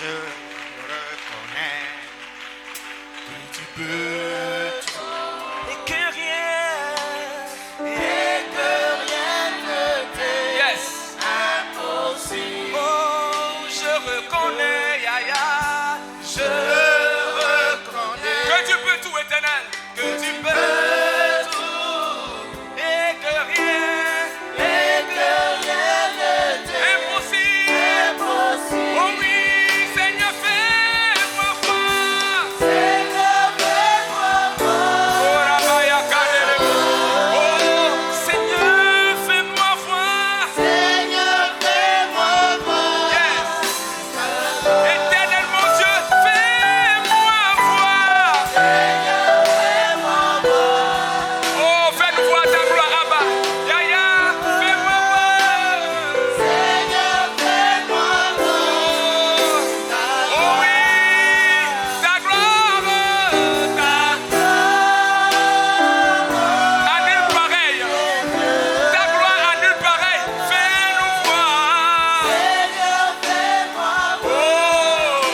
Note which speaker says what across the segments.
Speaker 1: Je reconnais que tu peux tout et que rien ne t'est impossible.
Speaker 2: Oh, je reconnais, Yaya.
Speaker 1: Je reconnais
Speaker 2: Que tu peux tout, éternel.
Speaker 1: que tu peux tout
Speaker 2: Et que rien
Speaker 1: ne t'est
Speaker 2: impossible.
Speaker 1: impossible.
Speaker 2: Oh oui, Seigneur, fais-moi voir.
Speaker 1: Seigneur, fais-moi voir.
Speaker 2: Oh, Rabaya Kaderebo. Oh, Seigneur, fais-moi voir.
Speaker 1: Seigneur, fais-moi voir.
Speaker 2: Yes. Éternel mon Dieu, fais-moi voir.
Speaker 1: Seigneur, fais-moi voir.
Speaker 2: Oh, fais-nous voir ta gloire, Abba. Yaya, fais-moi voir.
Speaker 1: Seigneur, fais-moi voir.
Speaker 2: Oh oui, ta gloire, à nul pareil. Ta gloire à nul pareil. Fais-nous voir.
Speaker 1: Seigneur, fais-moi voir.
Speaker 2: Oh,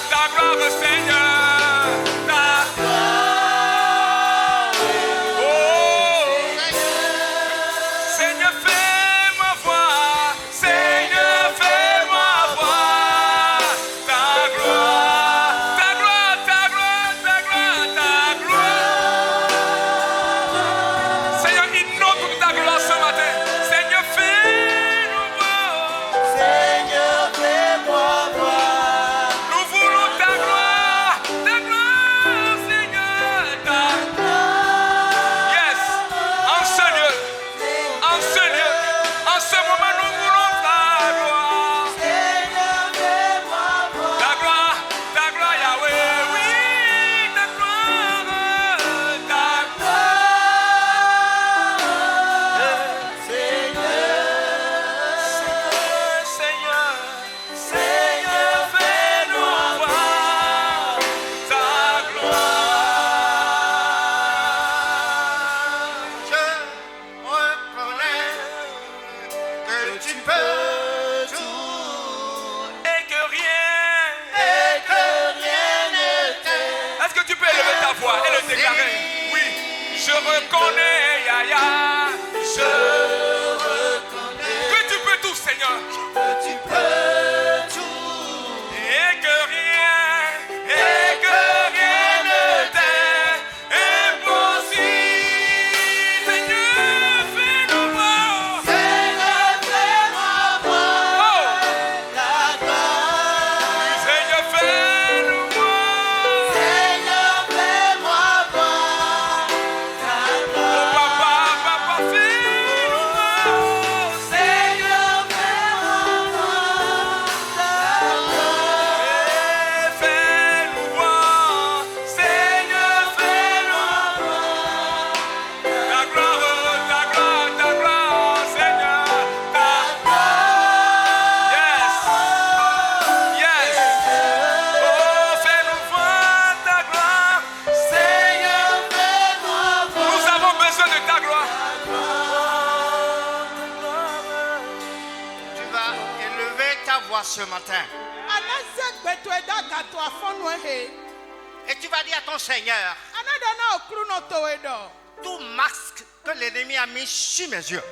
Speaker 2: ta gloire, Seigneur. Oh, Seigneur, fais-moi voir. Seigneur, fais-moi voir. Ta gloire, ta gloire, ta gloire, ta gloire, ta gloire. Seigneur, inonde toute ta gloire ce matin. Seigneur, fais-nous voir.
Speaker 1: Seigneur, fais-moi voir.
Speaker 2: Nous voulons ta gloire, Seigneur, ta Yes, en ce lieu, en ce lieu, en ce moment, nous voulons ta gloire.
Speaker 1: Seigneur, fais-moi voir.
Speaker 2: Ta gloire, Yahweh, oui, ta gloire, ta Seigneur, Seigneur, fais-nous voir ta gloire.
Speaker 1: Je reconnais que tu peux tout
Speaker 2: Et que rien.
Speaker 1: et que rien ne t'est.
Speaker 2: Est-ce que tu peux élever ta voix et le déclarer? Oui, je reconnais, Yaya.
Speaker 1: Je reconnais
Speaker 2: Que tu peux tout, Seigneur.
Speaker 1: que tu peux tout
Speaker 2: Et que rien ne t'est impossible. Seigneur, fais-nous voir.
Speaker 1: Seigneur, fais-moi voir
Speaker 2: Oh,
Speaker 1: ta gloire.
Speaker 2: Seigneur, fais-nous voir.
Speaker 1: Seigneur, fais-moi voir ta
Speaker 2: Oh,
Speaker 1: gloire.
Speaker 2: papa, fais-nous voir.
Speaker 1: Seigneur, fais-moi voir ta gloire.
Speaker 2: Fais-nous voir. Seigneur, fais-nous
Speaker 1: voir
Speaker 2: ta gloire, Seigneur, ta Yes, yes. Oh, fais-nous voir ta gloire.
Speaker 1: Seigneur, fais-moi voir
Speaker 2: Nous avons besoin de ta gloire.
Speaker 1: Tu vas élever ta voix ce matin et tu vas dire à ton Seigneur, tout masque que l'ennemi a mis sur mes yeux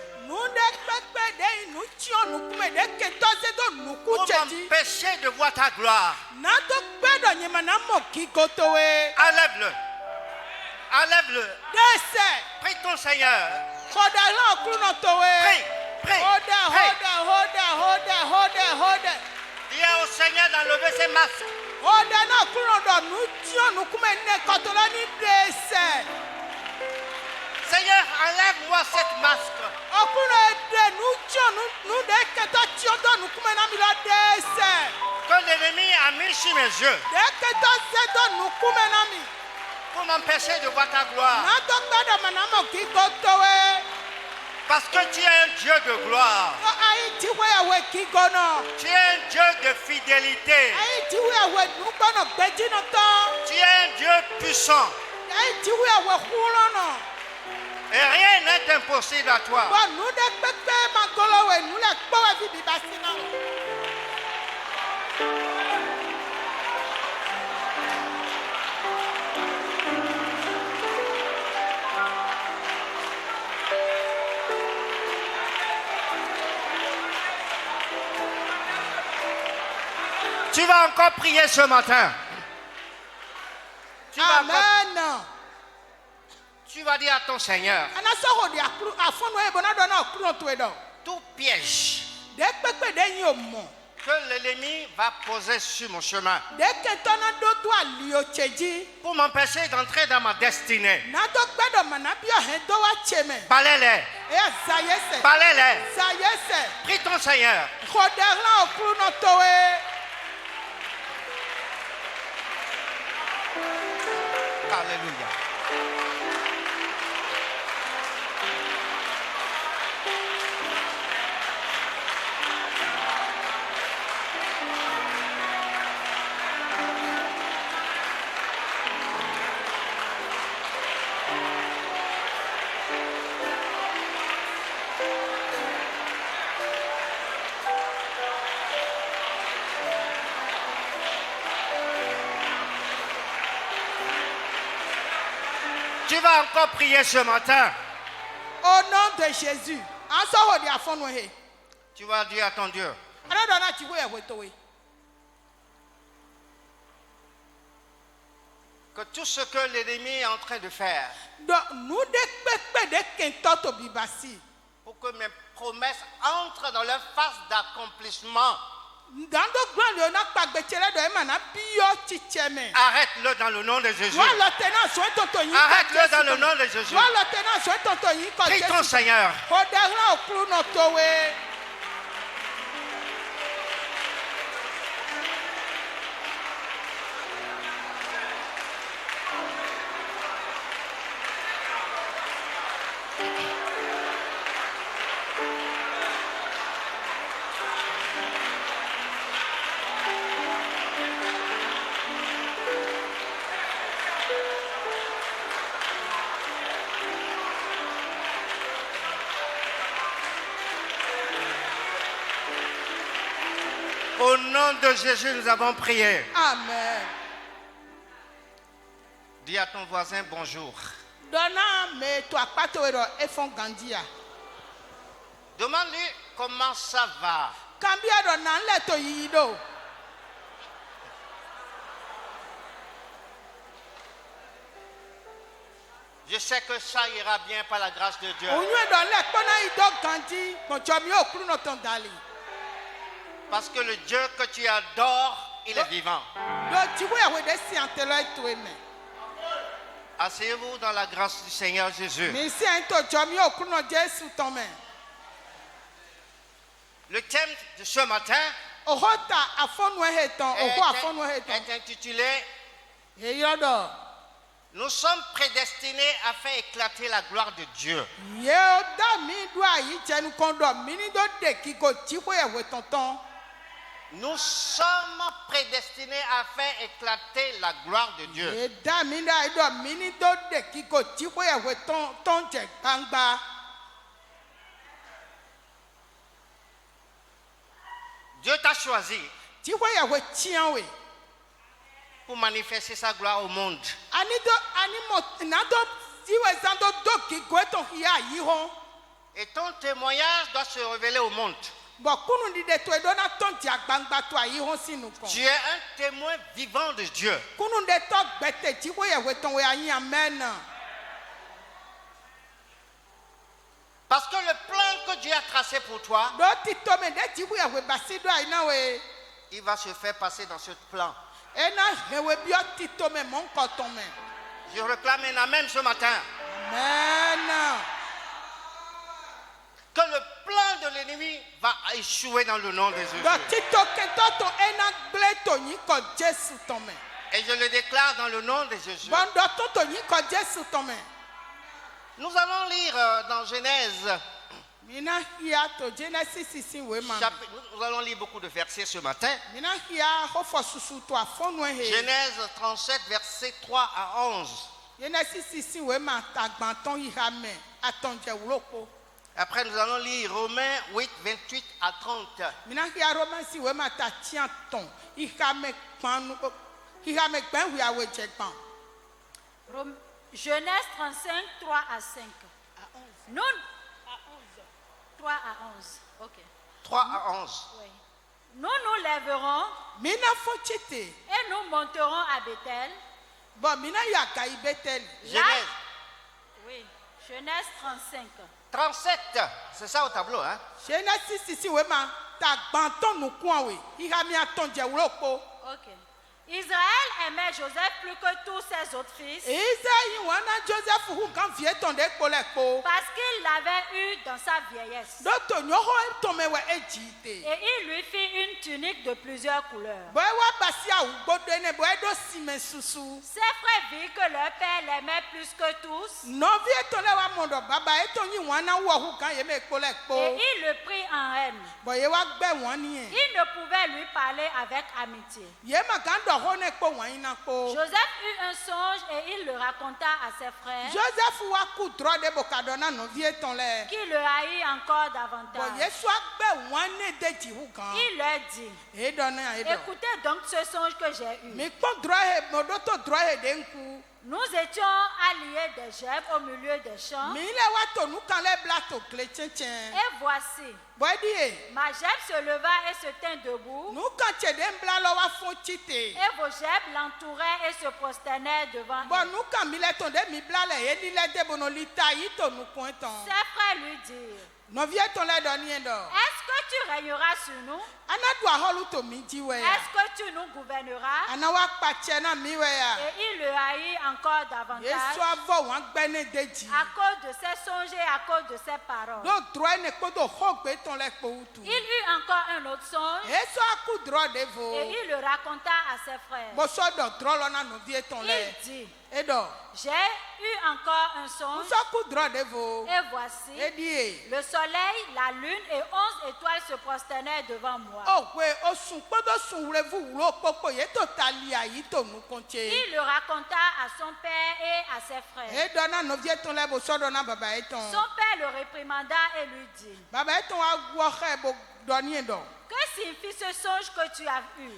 Speaker 1: pour m'empêcher de voir ta gloire, enlève-le. Enlève-le. Prie ton Seigneur. Prie. Dis au Seigneur d'enlever ses masques. Seigneur, enlève-moi cette masque. Que l'ennemi a mis sur mes yeux pour m'empêcher de voir ta gloire. Parce que tu es un Dieu de gloire. Tu es un Dieu de fidélité. Tu es un Dieu puissant. Et rien n'est impossible à toi. Tu vas encore prier ce matin.
Speaker 3: Amen.
Speaker 1: Tu vas dire à ton Seigneur, tout piège que l'ennemi va poser sur mon chemin pour m'empêcher d'entrer dans ma destinée, balai-les. Balai-les. Prie ton Seigneur. Alléluia. Tu vas encore prier ce matin.
Speaker 3: Au nom de Jésus.
Speaker 1: Tu vas dire à ton Dieu, que tout ce que l'ennemi est en train de faire pour que mes promesses entrent dans leur phase d'accomplissement, arrête-le dans le nom de Jésus. Arrête-le dans le nom de Jésus. Prie ton Seigneur. Au nom de Jésus, nous avons prié.
Speaker 3: Amen.
Speaker 1: Dis à ton voisin bonjour. Demande-lui comment ça va. Je sais que ça ira bien par la grâce de Dieu. Parce que le Dieu que tu adores, il est vivant. Asseyez-vous dans la grâce du Seigneur Jésus. Le thème de ce matin est intitulé « Nous sommes prédestinés à faire éclater la gloire de Dieu ». Nous sommes prédestinés à faire éclater la gloire de Dieu. Dieu t'a choisi pour manifester sa gloire au monde. Et ton témoignage doit se révéler au monde. Tu es un témoin vivant de Dieu. Parce que le plan que Dieu a tracé pour toi, il va se faire passer dans ce plan. Je réclame un amen ce matin.
Speaker 3: Amen.
Speaker 1: Que le plan de l'ennemi va échouer dans le nom de Jésus. Et je le déclare dans le nom de Jésus. Nous allons lire dans Genèse. Nous allons lire beaucoup de versets ce matin. Genèse 37, versets 3 à 11. Après, nous allons lire Romains 8, 28 à 30.
Speaker 4: Genèse 35, 3 à 5. Nous, 3 à 11. Ok.
Speaker 1: 3 à 11.
Speaker 4: Oui. Nous nous lèverons
Speaker 3: Mina fonchite.
Speaker 4: Et nous monterons à Bethel.
Speaker 3: Bon, mina yaka i Bethel.
Speaker 1: Genèse.
Speaker 4: Oui, Genèse 35.
Speaker 1: 37, c'est ça au tableau, hein?
Speaker 3: Genèse ici wema ta gbanton nu kwa we. Iha mi aton je wuloko.
Speaker 4: Ok. Israël aimait Joseph plus que tous ses autres fils
Speaker 3: Isaïe wana Joseph hu kan vie ton de koleko.
Speaker 4: parce qu'il l'avait eu dans sa vieillesse.
Speaker 3: Doto nyoho tome we ejite.
Speaker 4: Et il lui fit une tunique de plusieurs couleurs.
Speaker 3: Boy wa basia u godene boy do sime susu.
Speaker 4: Ses frères virent que leur père l'aimait plus que tous.
Speaker 3: No vie ton le wa mondo baba eton yi wana wo hu kan ye me koleko.
Speaker 4: Et il le prit en haine.
Speaker 3: Boy wa gbe wani e.
Speaker 4: Il ne pouvait lui parler avec amitié.
Speaker 3: Ye ma kan do ho ne ko wani na ko.
Speaker 4: Joseph eut un songe et il le raconta à ses frères
Speaker 3: Joseph wa ku dro de bokadona no vie ton le.
Speaker 4: qui le haït encore
Speaker 3: Boy
Speaker 4: davantage.
Speaker 3: Yesu agbe wane de ji hu kan.
Speaker 4: Il leur dit,
Speaker 3: E do na e do.
Speaker 4: écoutez donc ce songe que j'ai eu.
Speaker 3: Mi kpo dro he modo to dro he de nku.
Speaker 4: Nous étions alliés des gerbes au milieu des champs.
Speaker 3: Mi le wa to nu kan le blato kle tchenchen.
Speaker 4: Et voici,
Speaker 3: Boy di e.
Speaker 4: ma gerbe se leva et se tint debout.
Speaker 3: Nu kan che de mbla lo wa fon chite.
Speaker 4: Et vos gerbes l'entouraient et se prosternaient devant
Speaker 3: Bon
Speaker 4: elle.
Speaker 3: nu kan mi le ton de mi bla le e li le de bono li ta yi to nu kon ton.
Speaker 4: Ses frères lui dirent,
Speaker 3: No vie ton le do ni e do.
Speaker 4: est-ce que tu régneras sur nous?
Speaker 3: Ana du aholu to mi ji we ya.
Speaker 4: Est-ce que tu nous gouverneras?
Speaker 3: Ana wa pa che na mi we ya.
Speaker 4: Et il le haït encore davantage
Speaker 3: Yesu avo wan gbe ne de ji.
Speaker 4: à cause de ses songes et à cause de ses paroles.
Speaker 3: Do dro ne ko do ho gbe ton le ko utu.
Speaker 4: Il eut encore un autre songe
Speaker 3: Yesu aku dro de vo.
Speaker 4: et il le raconta à ses frères.
Speaker 3: Bo so do dro lo na no vie ton le.
Speaker 4: Il dit,
Speaker 3: E do.
Speaker 4: j'ai eu encore un songe
Speaker 3: So ku dro de vo.
Speaker 4: et voici,
Speaker 3: E di e.
Speaker 4: le soleil, la lune et 11 étoiles se prosternaient devant moi.
Speaker 3: O we o sun podo sun wure vu wulo popo ye to tali ayi to nu konche.
Speaker 4: Il le raconta à son père et à ses frères.
Speaker 3: E do na no vie ton le bo so do na baba e ton.
Speaker 4: Son père le réprimanda et lui dit,
Speaker 3: Baba e ton wa wo he bo do ni e do.
Speaker 4: que signifie ce songe que tu as eu?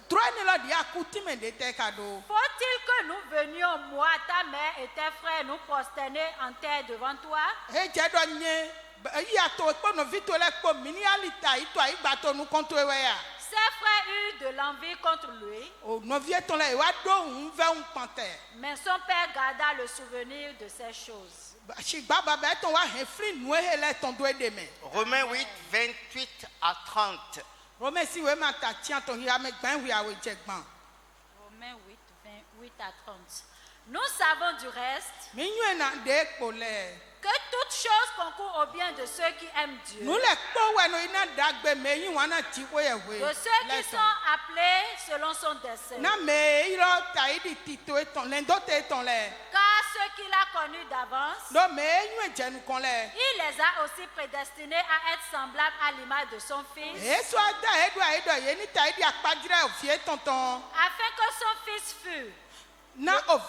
Speaker 3: Dro ni lo di akuti me de te kado.
Speaker 4: Faut-il que nous venions, moi, ta mère et tes frères, nous prosterner en terre devant toi?
Speaker 3: E je do nye ya to po no vi to le po mini alita i to ai gba to nu kon to e we ya.
Speaker 4: Ses frères eurent de l'envie contre lui,
Speaker 3: O no vie ton le wa do un ve un pante.
Speaker 4: mais son père garda le souvenir de ces choses.
Speaker 3: Si baba e ton wa he fri nu e le ton do e de me.
Speaker 1: Romains 8, 28 à 30.
Speaker 3: Rome si we ma ta tian ton ya me gban wi awe je gban.
Speaker 4: Romains 8, 28 à 30. Nous savons du reste
Speaker 3: Mi nyu na de ko le.
Speaker 4: que toutes choses concourent au bien de ceux qui aiment Dieu,
Speaker 3: Nu le po we no ina dagbe me yin wana ti ko ye we.
Speaker 4: de ceux qui sont appelés selon son dessein.
Speaker 3: Na me iro ta idi tito e ton le ndo te ton le.
Speaker 4: Car ceux qu'il a connus d'avance,
Speaker 3: Do me nyu je nu kon le.
Speaker 4: il les a aussi prédestinés à être semblables à l'image de son Fils,
Speaker 3: E so ada e do ye ni ta idi apadire o fie tonton.
Speaker 4: afin que son Fils fût
Speaker 3: Na of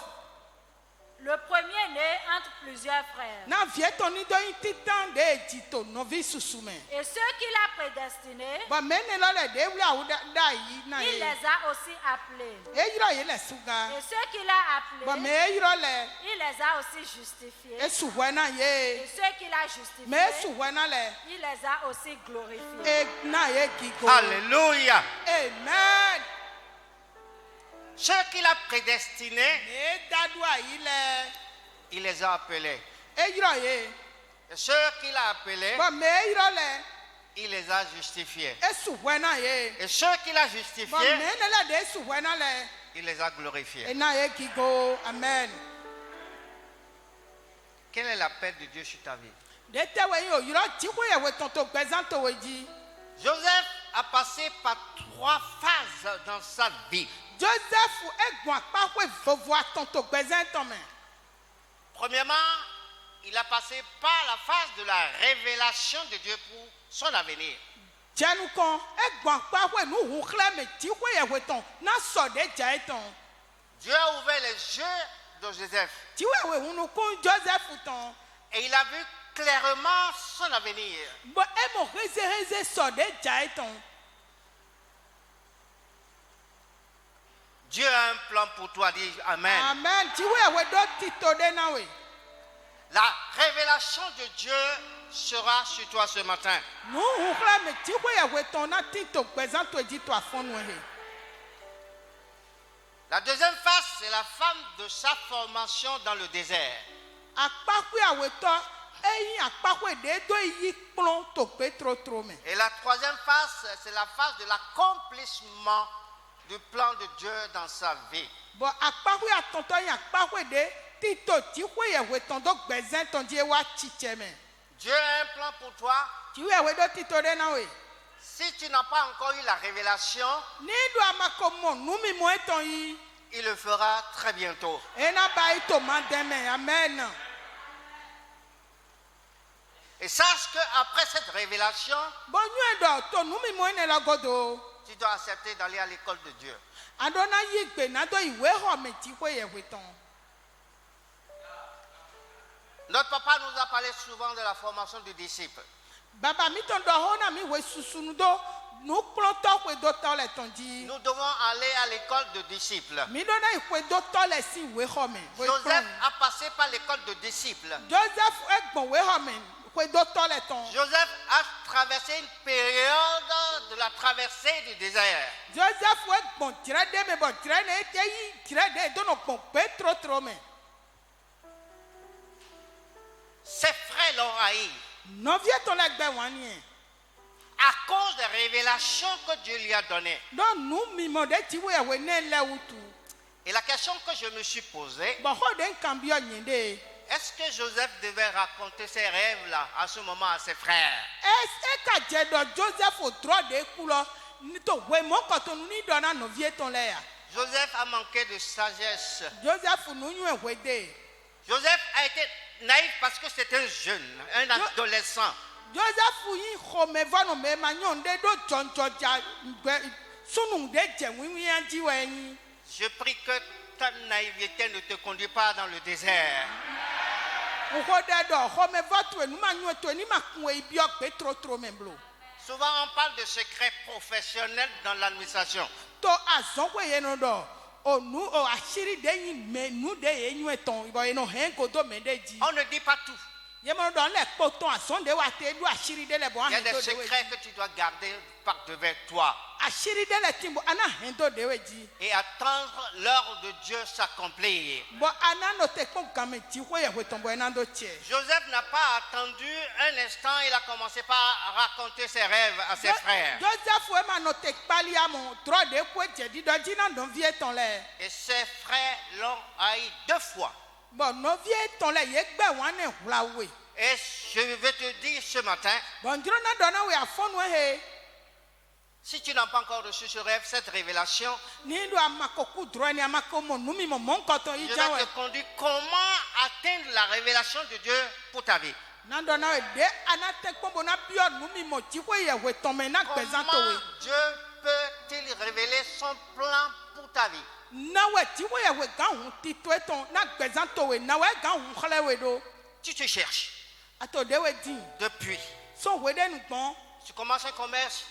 Speaker 4: le premier-né entre plusieurs frères.
Speaker 3: na fie ton ni do yin titan de jito no vi susume.
Speaker 4: Et ceux qu'il a prédestinés,
Speaker 3: Ba me ne lo le de wi awu da yi na
Speaker 4: il
Speaker 3: ye.
Speaker 4: les a aussi appelés.
Speaker 3: E yiro ye le suga.
Speaker 4: Et ceux qu'il a
Speaker 3: Ba me
Speaker 4: appelés,
Speaker 3: yiro le
Speaker 4: il les a aussi justifiés.
Speaker 3: e su we na ye.
Speaker 4: Et ceux qu'il a
Speaker 3: Me su
Speaker 4: justifiés,
Speaker 3: we na le.
Speaker 4: il les a aussi glorifiés.
Speaker 3: E na ye gigo.
Speaker 1: Alléluia.
Speaker 3: Amen.
Speaker 1: Ceux qu'il a prédestinés,
Speaker 3: E dadu ayi le.
Speaker 1: il les a appelés.
Speaker 3: E yiro ye.
Speaker 1: Et ceux qu'il a appelés,
Speaker 3: Ba me yiro le.
Speaker 1: il les a justifiés.
Speaker 3: E su we na ye.
Speaker 1: Et ceux qu'il a
Speaker 3: Ba me
Speaker 1: justifiés,
Speaker 3: ne le de su we na le.
Speaker 1: il les a
Speaker 3: E
Speaker 1: glorifiés.
Speaker 3: na ye gigo. Amen.
Speaker 1: Quelle est la paix de Dieu sur ta vie?
Speaker 3: De te we yo yiro ti ko ye we tonto gbezan to we ji.
Speaker 1: Joseph a passé par 3 phases dans sa vie.
Speaker 3: Joseph egbon apakwe vovo atonto gbezan ton me.
Speaker 1: Premièrement, il a passé par la phase de la révélation de Dieu pour son avenir.
Speaker 3: Jenu kon egbon apakwe nu hu khle me ti ko ye we ton na so de ja ton.
Speaker 1: Dieu a ouvert les yeux de Joseph
Speaker 3: Ti we we hunu kun Joseph ton.
Speaker 1: et il a vu clairement son avenir.
Speaker 3: Bo e mo reze so de ja ton.
Speaker 1: Dieu a un plan pour toi, dis Amen.
Speaker 3: Amen. Ti we do tito de na we.
Speaker 1: La révélation de Dieu sera sur toi ce matin.
Speaker 3: Nu hu khle me ti ko ye we ton na tito gbezan to ji to afonu he.
Speaker 1: La deuxième phase, c'est la femme de sa formation dans le désert. Et la troisième phase, c'est la phase de l'accomplissement du plan de Dieu dans sa vie. Dieu a un plan pour toi. Si tu n'as pas encore eu la révélation, il le fera très bientôt. Et sache qu'après cette révélation, tu dois accepter d'aller à l'école de Dieu. Notre papa nous a parlé souvent de la formation du disciple. Nous devons aller à l'école de disciples. Joseph a passé par l'école de disciples. Joseph a traversé une période de la traversée du désert. Ses frères l'ont haï à cause des révélations que Dieu lui a données. Et la question que je me suis posée, est-ce que Joseph devait raconter ses rêves là à ce moment à ses frères? Joseph a manqué de sagesse. Joseph a été naïf parce que c'était un jeune, un adolescent. Je prie que ta naïveté ne te conduise pas dans le désert. Souvent on parle de secrets professionnels dans l'administration. On ne dit pas tout. Il y a des secrets que tu dois garder par devant toi et attendre l'heure de Dieu s'accomplir. Joseph n'a pas attendu un instant, il a commencé par raconter ses rêves à ses frères. Et ses frères l'ont haï 2 fois. Et je vais te dire ce matin, si tu n'as pas encore reçu ce rêve, cette révélation, je vais te conduire comment atteindre la révélation de Dieu pour ta vie. Comment Dieu peut-il révéler son plan pour ta vie? Tu te cherches. Depuis. Tu commences un commerce,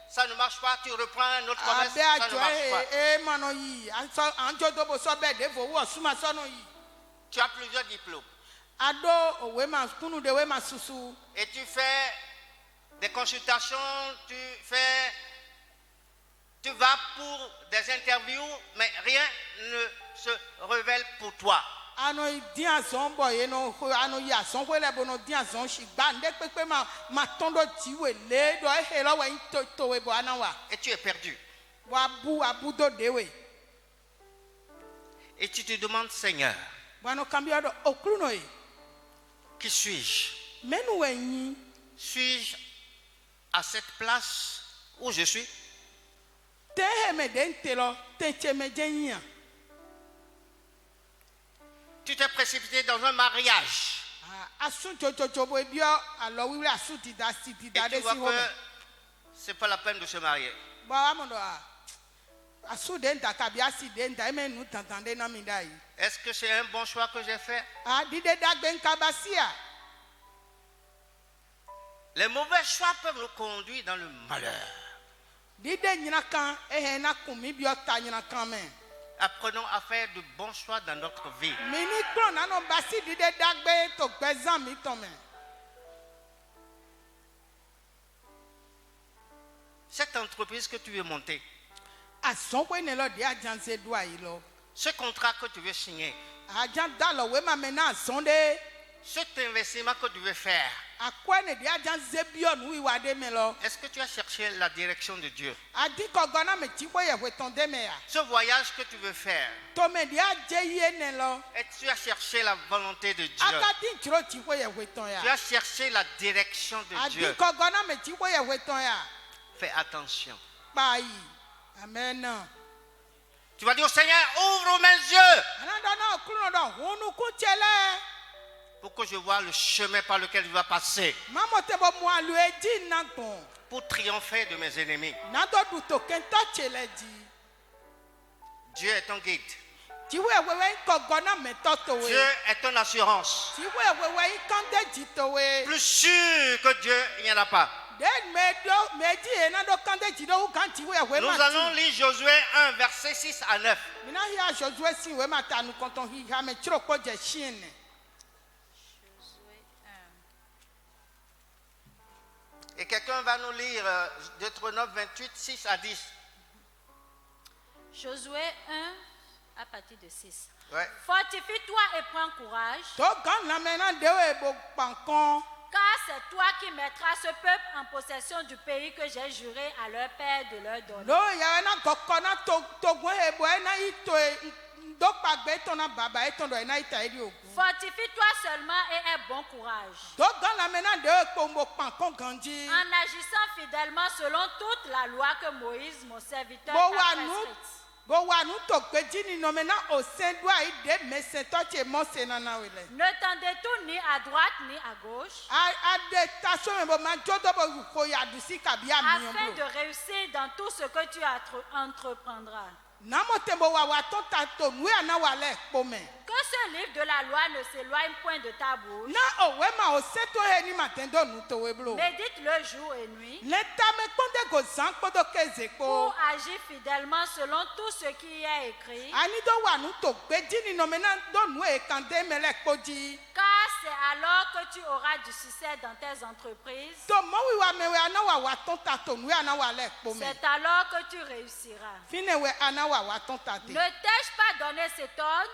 Speaker 1: ça ne marche pas, tu reprends un autre commerce, ça ne marche pas. Tu as plusieurs diplômes. Et tu fais des consultations, tu vas pour des interviews, mais rien ne se révèle pour toi. Et tu es perdu. Et tu te demandes, Seigneur, qui suis-je? Suis-je à cette place où je suis? Tu t'es précipité dans un mariage. Et tu vois que ce n'est pas la peine de se marier. Est-ce que c'est un bon choix que j'ai fait? Les mauvais choix peuvent nous conduire dans le malheur. Apprenons à faire de bons choix dans notre vie. Cette entreprise que tu veux monter, Ce contrat que tu veux signer,
Speaker 3: Cet
Speaker 1: investissement que tu veux faire, est-ce que tu as cherché la direction de Dieu? Ce voyage que tu veux faire, et tu as cherché la volonté de Dieu? Tu as cherché la direction de Dieu? Fais attention.
Speaker 3: Amen.
Speaker 1: Tu vas dire au Seigneur, ouvre mes yeux pour que je vois le chemin par lequel je vais passer pour triompher de mes ennemis. Dieu est ton guide. Dieu est ton assurance. Plus sûr que Dieu, il n'y en a pas. Nous allons lire Josué 1, verset 6 à 9. Et quelqu'un va nous lire Deutéronome 28, 6 à 10.
Speaker 4: Josué 1, à partir de 6.
Speaker 1: Ouais.
Speaker 4: Fortifie-toi et prends courage. Car c'est toi qui mettras ce peuple en possession du pays que j'ai juré à leur père de leur donner. Fortifie-toi seulement et aie bon courage. En agissant fidèlement selon toute la loi que Moïse, mon serviteur, t'a prescrite. Ne t'en détourne ni à droite ni à gauche, afin de réussir dans tout ce que tu entreprendras. Que ce livre de la loi ne s'éloigne point de ta bouche. Médite-le jour et nuit pour agir fidèlement selon tout ce qui y est écrit. Car c'est alors que tu auras du succès dans tes entreprises. C'est alors que tu réussiras. Ne t'ai-je pas donné cet ordre?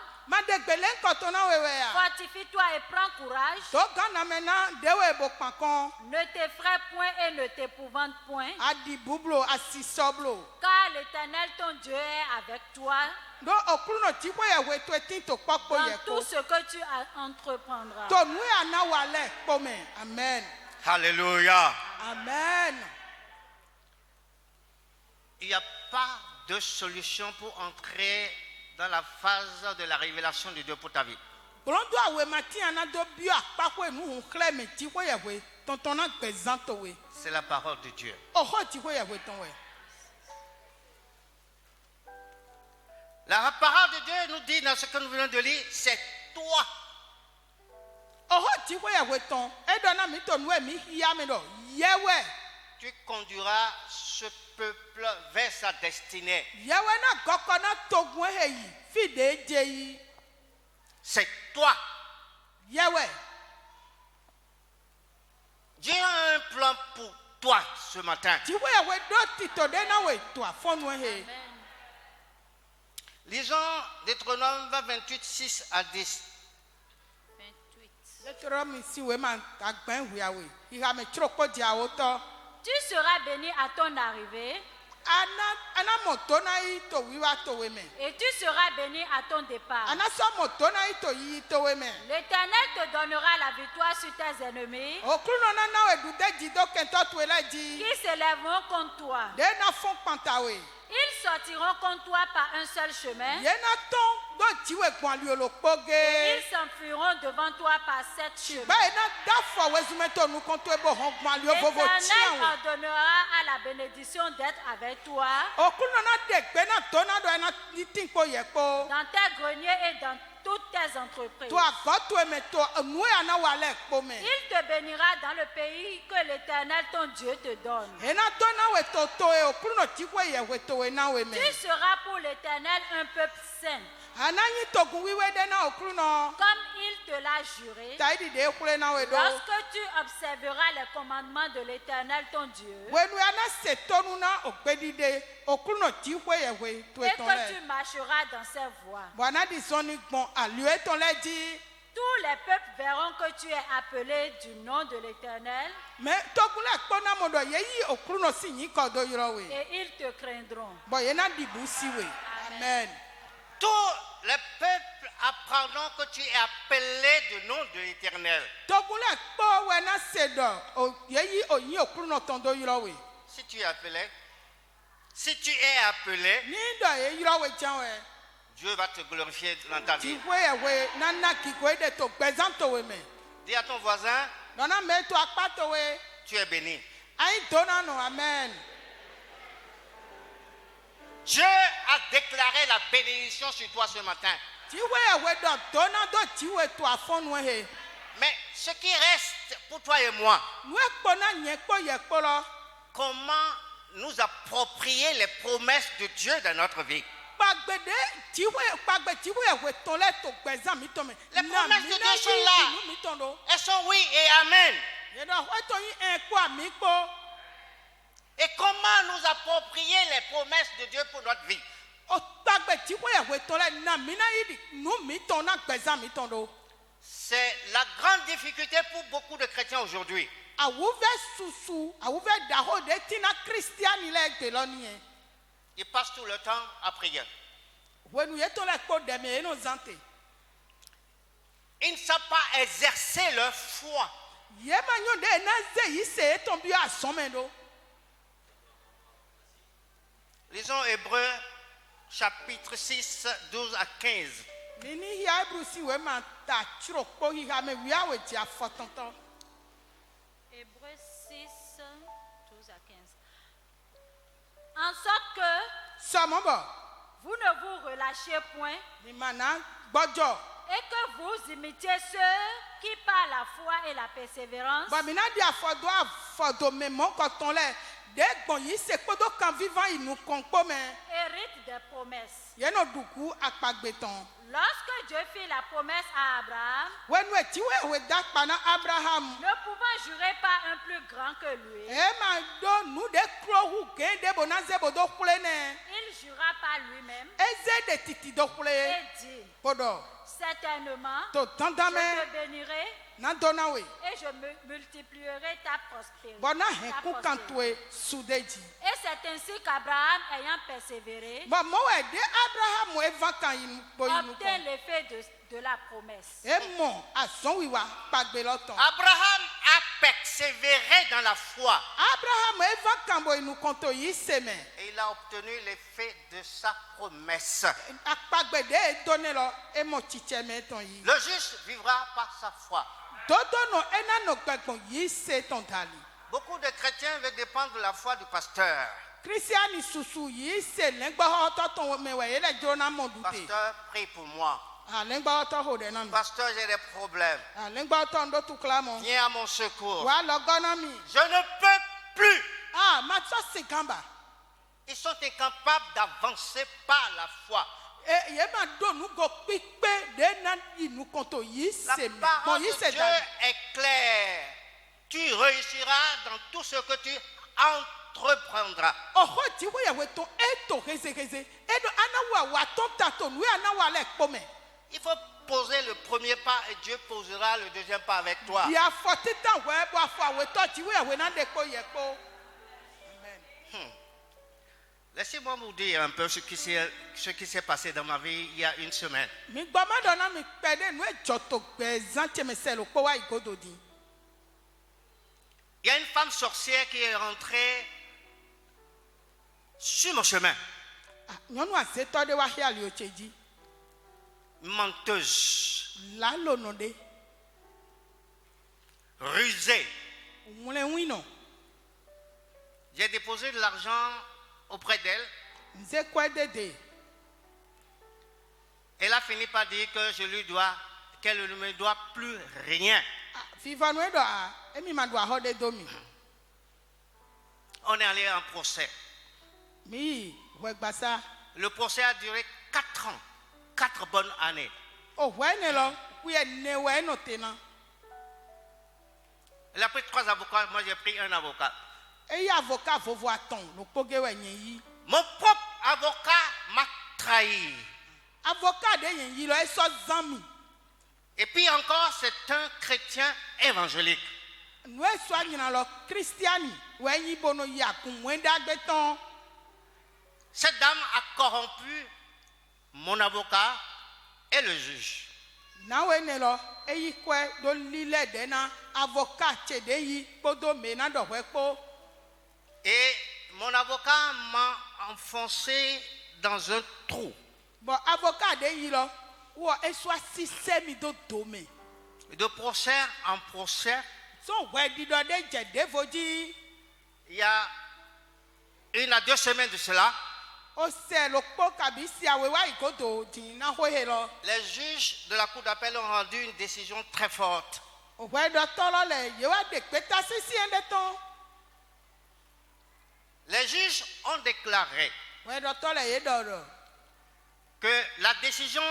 Speaker 4: Fortifie-toi et prends courage. Ne t'effraie point et ne t'épouvante point. Car l'Éternel ton Dieu est avec toi dans tout ce que tu entreprendras.
Speaker 3: Amen.
Speaker 1: Alléluia.
Speaker 3: Amen.
Speaker 1: Il n'y a pas de solution pour entrer dans la phase de la révélation de Dieu pour ta vie. C'est la parole de Dieu. La parole de Dieu nous dit dans ce que nous venons de lire, c'est toi. Tu conduiras ce peuple vers sa destinée. C'est toi. Dieu a un plan pour toi ce matin. Lisons Deutéronome 28, 6 à 10.
Speaker 4: 28. Tu seras béni à ton arrivée. Et tu seras béni à ton départ. L'Éternel te donnera la victoire sur tes ennemis qui s'élèveront contre toi. Ils sortiront contre toi par un seul chemin. Et ils s'enfuiront devant toi par 7 chemins. L'Éternel ordonnera à la bénédiction d'être avec toi dans tes greniers et dans toutes tes entreprises.
Speaker 3: Il
Speaker 4: te bénira dans le pays que l'Éternel ton Dieu te donne. Tu seras pour l'Éternel un peuple saint, comme il te l'a juré, lorsque tu observeras les commandements de l'Éternel ton Dieu, et que tu marcheras dans ses voies. Tous les peuples verront que tu es appelé du nom de l'Éternel, et ils te craindront.
Speaker 1: Amen. Tous les peuples apprendront que tu es appelé du nom de l'Éternel. Si tu es appelé, Dieu va te glorifier dans ta vie. Dis à ton voisin, tu es béni.
Speaker 3: Amen.
Speaker 1: Dieu a déclaré la bénédiction sur toi ce matin. Mais ce qui reste pour toi et moi, comment nous approprier les promesses de Dieu dans notre vie? Les promesses de Dieu sont là. Elles sont oui et amen. Et comment nous approprier les promesses de Dieu pour notre vie? C'est la grande difficulté pour beaucoup de chrétiens aujourd'hui. Ils passent tout le temps à prier. Ils ne savent pas exercer leur foi. Lisons Hébreux chapitre 6, 12 à 15.
Speaker 4: Hébreux 6, 12 à 15. En sorte que vous ne vous relâchez point, et que vous imitiez ceux qui par la foi et la persévérance héritent des promesses. Lorsque Dieu fit la promesse à Abraham, ne pouvant jurer par un plus grand que lui, il jura par lui-même et dit, certainement, je te bénirai et je multiplierai ta prospérité. Et c'est ainsi qu'Abraham, ayant persévéré, obtint l'effet de la promesse.
Speaker 1: Abraham a persévéré dans la foi. Et il a obtenu l'effet de sa promesse. Le juste vivra par sa foi. Beaucoup de chrétiens veulent dépendre de la foi du pasteur. Pasteur, prie pour moi. Pasteur, j'ai des problèmes. Viens à mon secours. Je ne peux plus. Ils sont incapables d'avancer par la foi. La parole de Dieu est claire. Tu réussiras dans tout ce que tu entreprendras. Il faut poser le premier pas et Dieu posera le deuxième pas avec toi. Laissez-moi vous dire un peu ce qui s'est passé dans ma vie il y a une semaine. Il y a une femme sorcière qui est rentrée sur mon chemin. Menteuse. Rusée. J'ai déposé de l'argent auprès d'elle. Elle a fini par dire que qu'elle ne me doit plus rien. On est allé en procès. Le procès a duré 4 ans. 4 bonnes années. Elle a pris 3 avocats, moi j'ai pris un avocat. Mon propre avocat m'a trahi. Et puis encore, c'est un chrétien évangélique. Cette dame a corrompu mon avocat et le juge. Et mon avocat m'a enfoncé dans un trou. De procès en procès, il y a 1 à 2 semaines de cela, les juges de la cour d'appel ont rendu une décision très forte. Les juges ont déclaré que la décision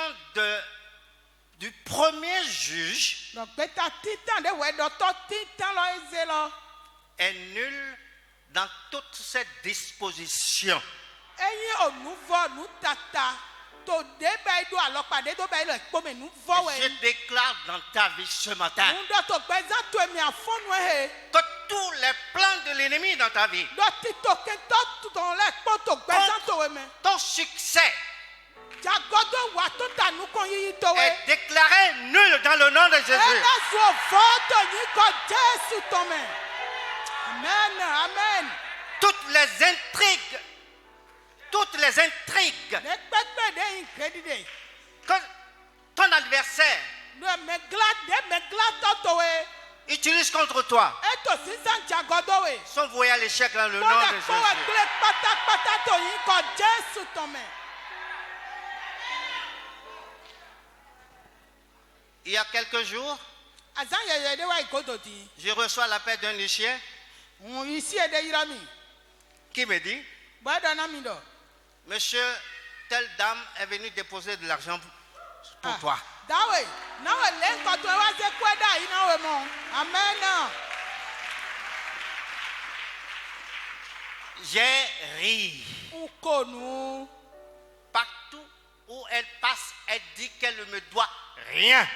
Speaker 1: du premier juge est nulle dans toutes ses dispositions. Je déclare dans ta vie ce matin que tous les plans de l'ennemi dans ta vie, ton succès est déclaré nul dans le nom de Jésus.
Speaker 3: Amen. Amen.
Speaker 1: Toutes les intrigues que ton adversaire utilise contre toi sont voués à l'échec dans le nom de Jésus. Il y a quelques jours, je reçois l'appel d'un huissier qui me dit: Monsieur, telle dame est venue déposer de l'argent pour toi. J'ai ri. Partout où elle passe, elle dit qu'elle ne me doit rien.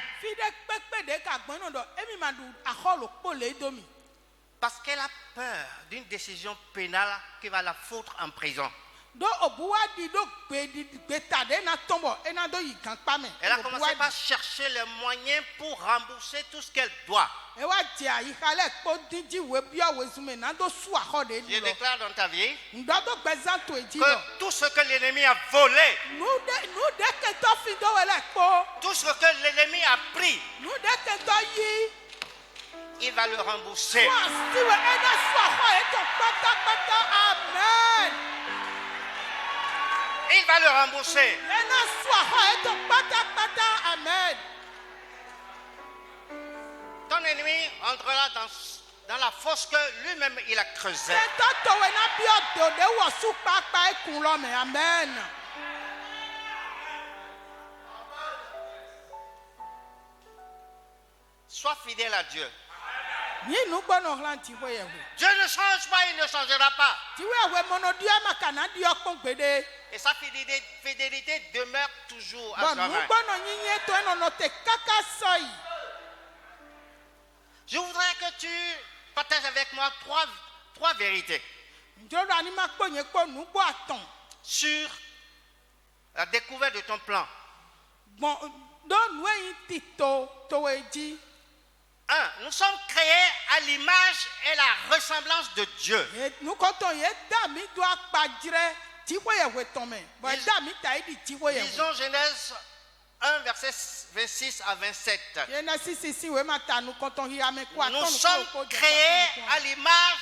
Speaker 1: Parce qu'elle a peur d'une décision pénale qui va la foutre en prison. Elle a commencé par chercher les moyens pour rembourser tout ce qu'elle doit. Je déclare dans ta vie que tout ce que l'ennemi a volé, tout ce que l'ennemi a pris, il va le rembourser.
Speaker 3: Amen.
Speaker 1: Il va le rembourser.
Speaker 3: Amen.
Speaker 1: Ton ennemi entrera dans la fosse que lui-même il a creusée.
Speaker 3: Amen.
Speaker 1: Sois fidèle à Dieu. Dieu ne change pas, il ne changera pas. Et sa fidélité demeure toujours à jamais. Je voudrais que tu partages avec moi trois vérités sur la découverte de ton plan. 1. Nous sommes créés à l'image et la ressemblance de Dieu. Lisons Genèse 1, verset 26 à 27. Nous sommes créés à l'image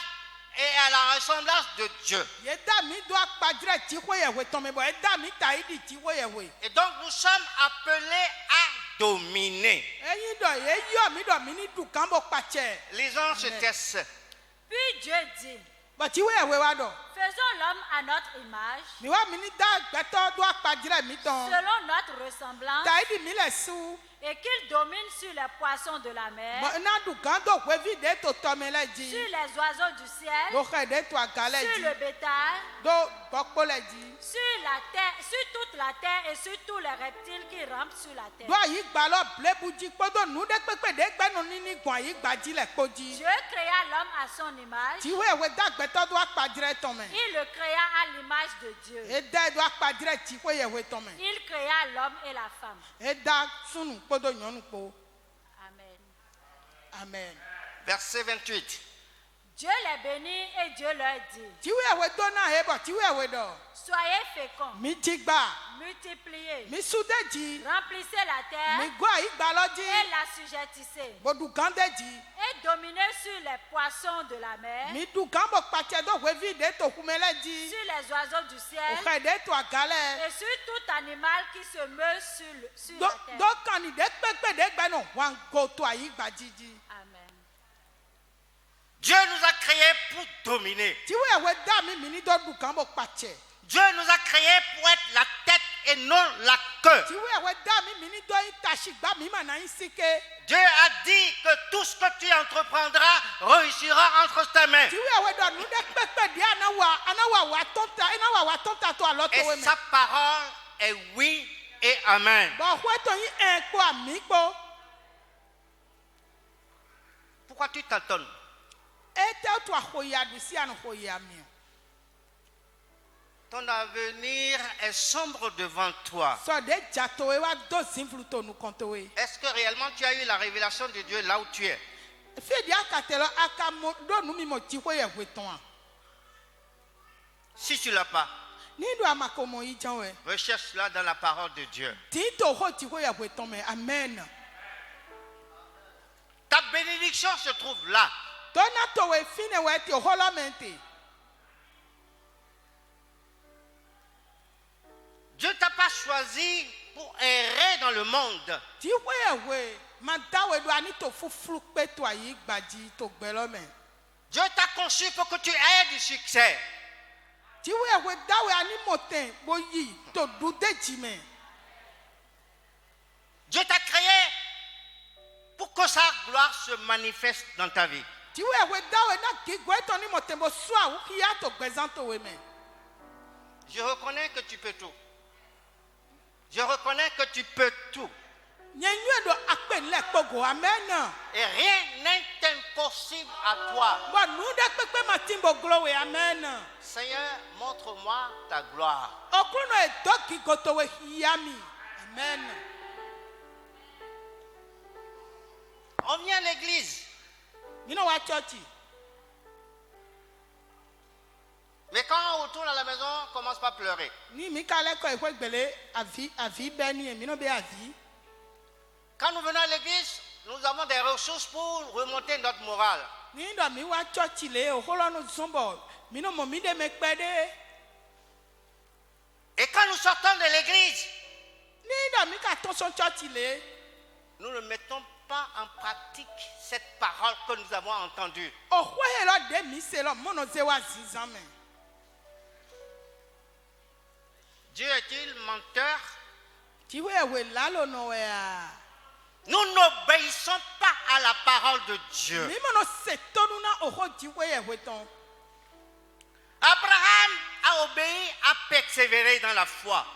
Speaker 1: et à la ressemblance de Dieu. Et donc nous sommes appelés à dominer. Lisons ce texte.
Speaker 4: Puis Dieu dit, faisons l'homme à notre image, selon notre ressemblance, et qu'il domine sur les poissons de la mer, sur les oiseaux du ciel, sur le bétail, sur la terre, sur toute la terre et sur tous les reptiles qui rampent sur la terre. Dieu créa l'homme à son image. Il le créa à l'image de Dieu. Il créa l'homme et la femme. Amen.
Speaker 1: Amen. Verset 28.
Speaker 4: Dieu les bénit et Dieu leur dit, soyez féconds, multipliez, remplissez la terre et l'assujettissez, et dominez sur les poissons de la mer, sur les oiseaux du ciel et sur tout animal qui se meut sur la terre. Amen.
Speaker 1: Dieu nous a créés pour dominer. Dieu nous a créés pour être la tête et non la queue. Dieu a dit que tout ce que tu entreprendras réussira entre tes mains. Et sa parole est oui et amen. Pourquoi tu t'attends? Ton avenir est sombre devant toi. Est-ce que réellement tu as eu la révélation de Dieu là où tu es? Si tu ne l'as pas, recherche-la dans la parole de Dieu. Ta bénédiction se trouve là. Dieu ne t'a pas choisi pour errer dans le monde. Dieu t'a conçu pour que tu aies du succès. Dieu t'a créé pour que sa gloire se manifeste dans ta vie. Je reconnais que tu peux tout. Je reconnais que tu peux tout. Et rien n'est impossible à toi. Seigneur, montre-moi ta gloire. Amen. On vient à l'église. Mais quand on retourne à la maison, on ne commence pas à pleurer. Quand nous venons à l'église, nous avons des ressources pour remonter notre morale. Et quand nous sortons de l'église, nous ne mettons pas en pratique cette parole que nous avons entendue. Dieu est-il menteur? Nous n'obéissons pas à la parole de Dieu. Abraham a obéi, a persévéré dans la foi.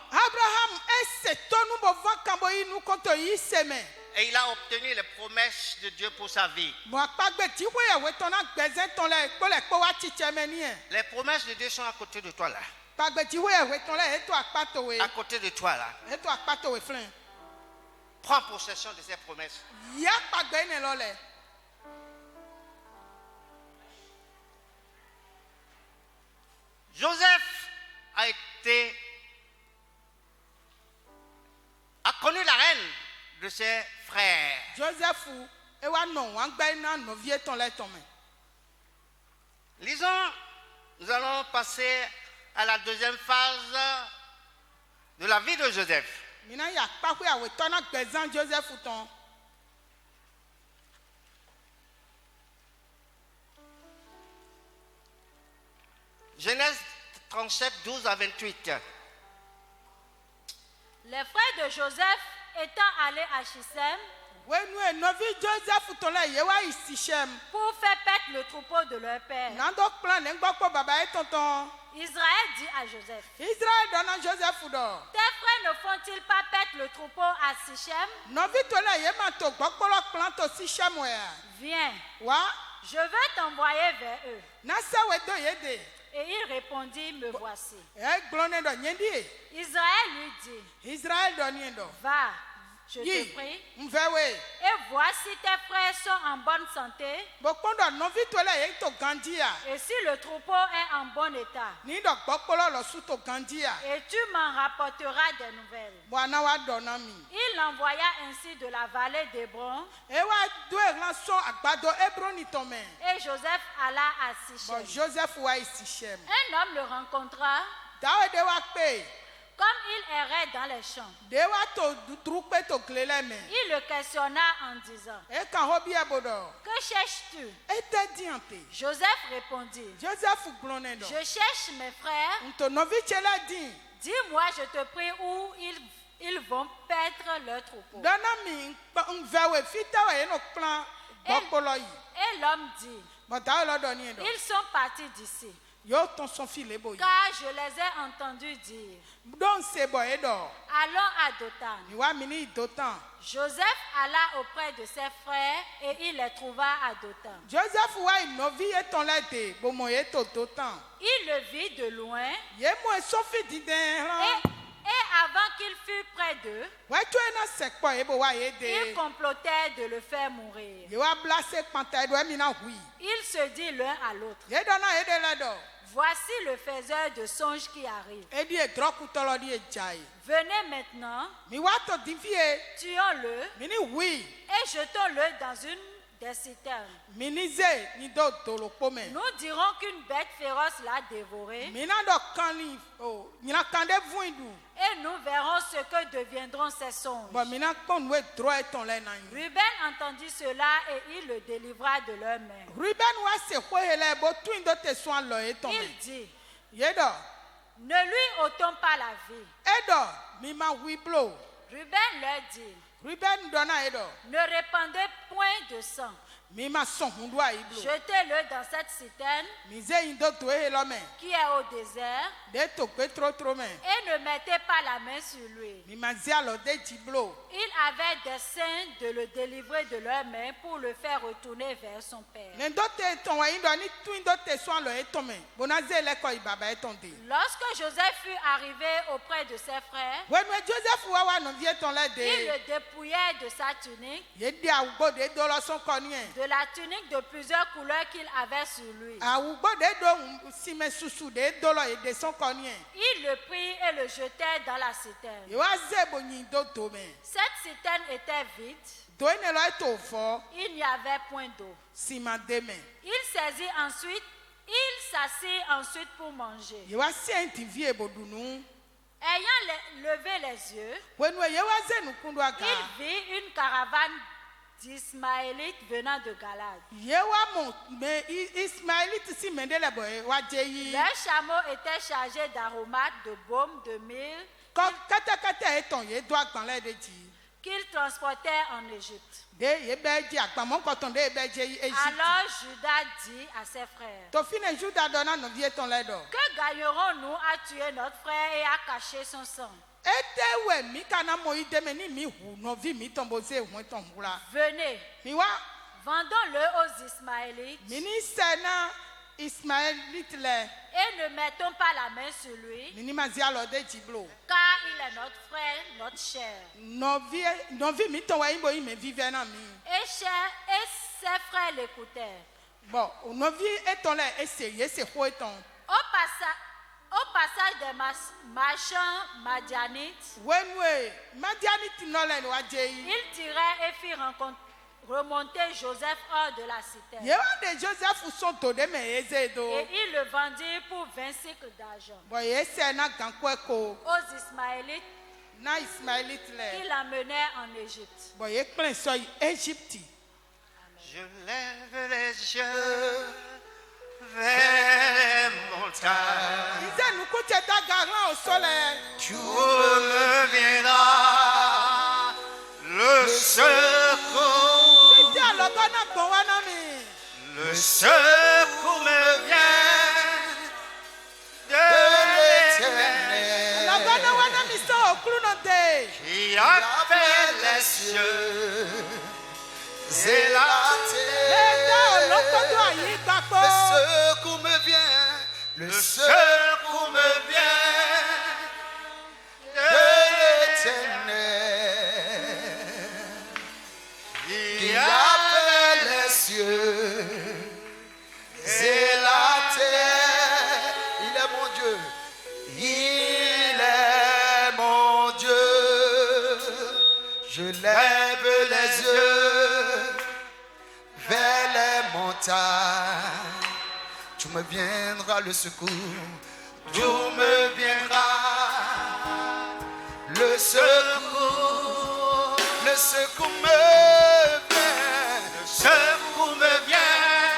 Speaker 1: Et il a obtenu les promesses de Dieu pour sa vie. Les promesses de Dieu sont à côté de toi là. À côté de toi là. Prends possession de ces promesses. Joseph a connu la reine de ses frères. Lisons, nous allons passer à la deuxième phase de la vie de Joseph. Genèse 37, 12 à 28.
Speaker 4: Les frères de Joseph étant allés à Shichem pour faire paître le troupeau de leur père, Israël dit à Joseph, tes frères ne font-ils pas paître le troupeau à Shichem? Viens, je veux t'envoyer vers eux. Et il répondit, me voici. Israël lui dit, va, je te prie, et voici tes frères sont en bonne santé, et si le troupeau est en bon état, et tu m'en rapporteras des nouvelles. Il l'envoya ainsi de la vallée d'Hébron, et Joseph alla à Sichem. Un homme le rencontra comme il errait dans les champs. Il le questionna en disant, que cherches-tu? Joseph répondit, je cherche mes frères. Dis-moi, je te prie, où ils vont paître leur troupeau. Et l'homme dit, ils sont partis d'ici, car je les ai entendus dire, allons à Dothan. Joseph alla auprès de ses frères et il les trouva à Dothan. Il le vit de loin, et avant qu'il fût près d'eux, ils complotaient de le faire mourir. Ils se disent l'un à l'autre, voici le faiseur de songes qui arrive. Venez maintenant, tuons-le et jetons-le dans une des citernes. Nous dirons qu'une bête féroce l'a dévoré, et nous verrons ce que deviendront ces songes. Ruben entendit cela et il le délivra de leurs mains. Il dit, ne lui ôtons pas la vie. Ruben leur dit, ne répandez point de sang. Jetez-le dans cette citerne qui est au désert et ne mettez pas la main sur lui. Il avait des seins de le délivrer de leurs mains pour le faire retourner vers son père. Lorsque Joseph fut arrivé auprès de ses frères, il le dépouillait de sa tunique, de la tunique de plusieurs couleurs qu'il avait sur lui. Il le prit et le jetait dans la citerne. Cette citerne était vide. Il n'y avait point d'eau. Il s'assit ensuite pour manger. Ayant levé les yeux, il vit une caravane d'Ismaélites venant de Galade. Leurs chameaux étaient chargés d'aromates, de baume, de myrrhe qu'ils transportaient en Égypte. Alors Judas dit à ses frères, que gagnerons-nous à tuer notre frère et à cacher son sang? Venez, vendons-le aux Ismaélites et ne mettons pas la main sur lui, car il est notre frère, notre chair. Et ses frères l'écoutèrent. Au passage des marchands madianites, ils tirèrent et firent remonter Joseph hors de la cité. Et ils le vendirent pour 20 cycles d'argent aux Ismaélites qui l'amenèrent en Égypte.
Speaker 1: Je lève les yeux vers les montagnes. D'où me viendra le secours. Le secours me vient de l'Éternel qui a fait les cieux et la terre. Le secours me vient, le secours me vient de l'Éternel qui a fait les cieux et la terre. Il est mon Dieu, il est mon Dieu. Je lève les yeux vers les montagnes. D'où me viendra le secours? D'où me viendra le secours? Le secours me vient, le secours me vient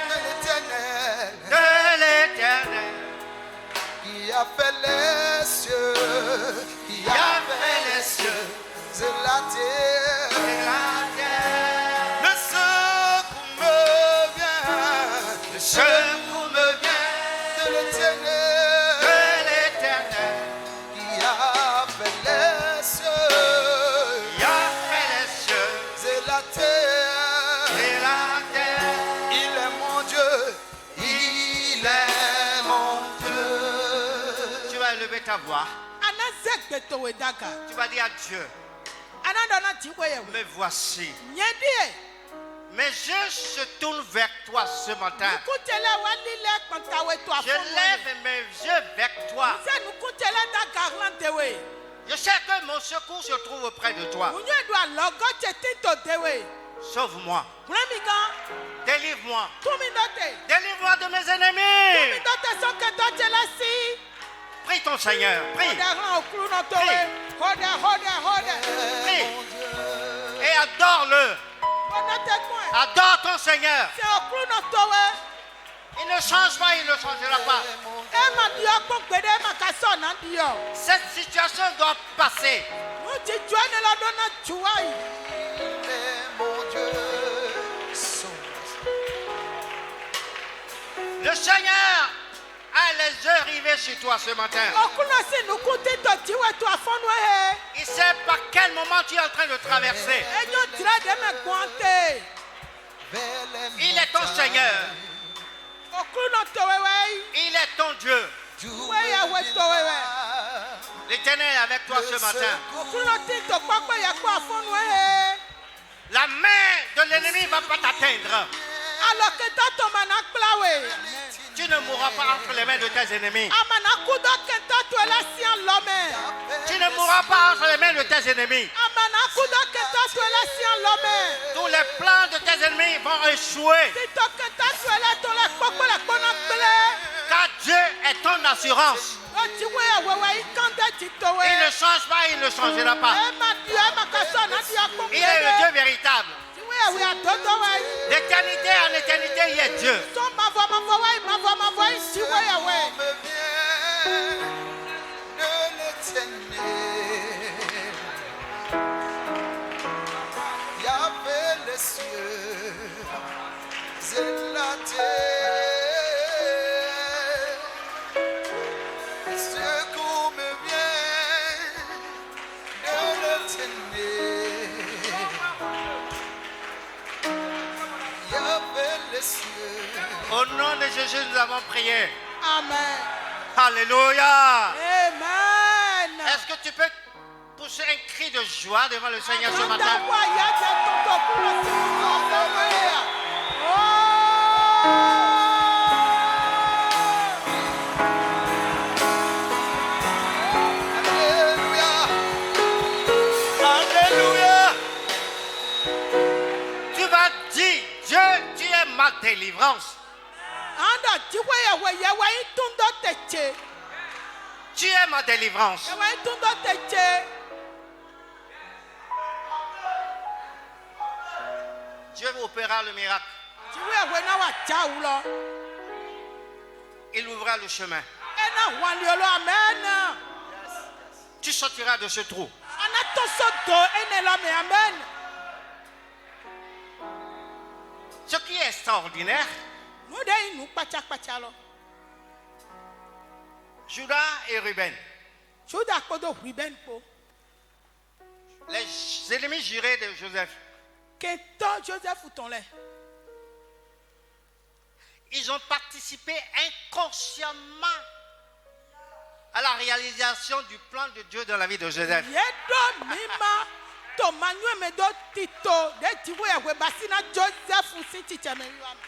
Speaker 1: de l'Éternel qui a fait les cieux, qui a fait les cieux et la terre. Le secours me vient, le secours me vient de l'Éternel qui a fait les cieux, qui a fait les cieux et la terre. Il est mon Dieu, il est mon Dieu. Tu vas élever ta voix. Tu vas dire à Dieu: me voici. Mais je se tourne vers toi ce matin. Je lève mes yeux vers toi. Je sais que mon secours se trouve auprès de toi. Sauve-moi. Délivre-moi. Délivre-moi de mes ennemis. Prie ton Seigneur. Prie. Prie. Et adore-le. Adore ton Seigneur. Il ne change pas, il ne changera pas. Cette situation doit passer. Le Seigneur a les yeux rivés sur toi ce matin. Il sait par quel moment tu es en train de traverser. Il est ton Seigneur. Il est ton Dieu. L'Éternel est avec toi ce matin. La main de l'ennemi ne va pas t'atteindre. Tu ne mourras pas entre les mains de tes ennemis. Tu ne mourras pas entre les mains de tes ennemis. Tous les plans de tes ennemis vont échouer. Car Dieu est ton assurance. Il ne change pas, il ne changera pas. Il est le Dieu véritable. D'éternité en éternité, il est Dieu. Il a fait les cieux et la terre. Le secours me vient de l'Éternel. Au nom de Jésus, nous avons prié.
Speaker 3: Amen.
Speaker 1: Alléluia.
Speaker 3: Amen.
Speaker 1: Est-ce que tu peux pousser un cri de joie devant le Seigneur ce matin? délivrance. Tu es ma délivrance. Dieu opérera le miracle. Il ouvrira le chemin. Tu sortiras de ce trou. Ce qui est extraordinaire, Judas et Ruben, les ennemis jurés de Joseph, ils ont participé inconsciemment à la réalisation du plan de Dieu dans la vie de Joseph.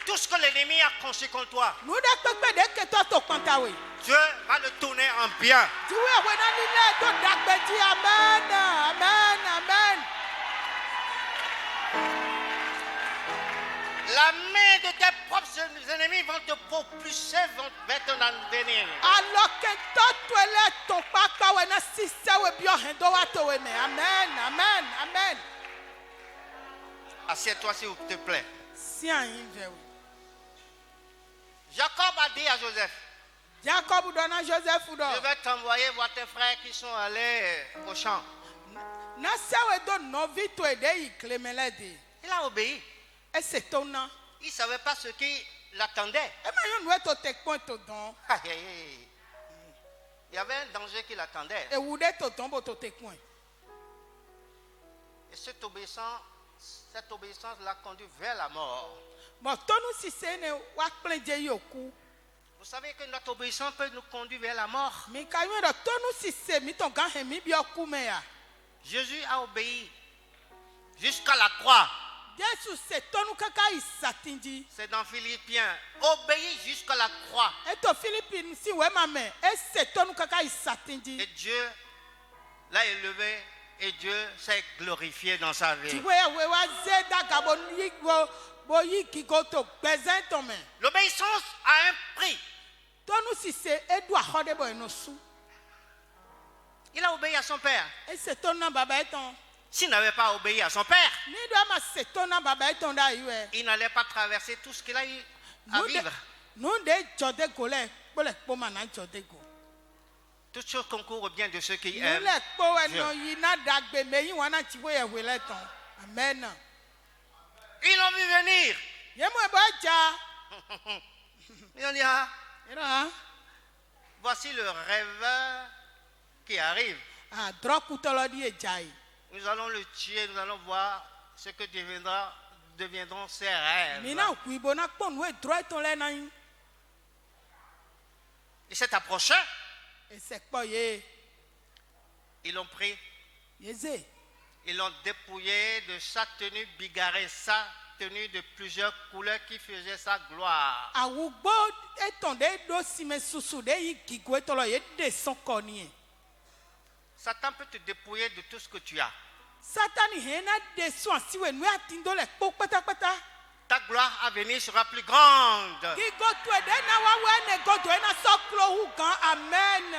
Speaker 1: Tout ce que l'ennemi a conçu contre toi, Dieu va le tourner en bien. La main de tes propres ennemis vont te propulser vers ton avenir. Amen, amen, amen. Assieds-toi s'il te plaît. Jacob a dit à Joseph, je vais t'envoyer voir tes frères qui sont allés au champ. Il a obéi. Il ne savait pas ce qui l'attendait. Il y avait un danger qui l'attendait. Et cette obéissance l'a conduit vers la mort. Vous savez que notre obéissance peut nous conduire vers la mort. Jésus a obéi jusqu'à la croix. C'est dans Philippiens. Obéis jusqu'à la croix. Et Dieu l'a élevé et Dieu s'est glorifié dans sa vie. L'obéissance a un prix. Il a obéi à son père. S'il n'avait pas obéi à son père, il n'allait pas traverser tout ce qu'il a eu à vivre. Toutes choses concourent bien de ceux qui aiment Dieu. Ils l'ont vu venir. Ils ont dit, voici le rêveur qui arrive. Nous allons le tuer, nous allons voir ce que deviendront ses rêves. Il s'est approché. Ils l'ont pris. Ils l'ont dépouillé de sa tenue bigarrée, sa tenue de plusieurs couleurs qui faisait sa gloire. Satan peut te dépouiller de tout ce que tu as. Ta gloire à venir sera plus grande.
Speaker 3: Amen.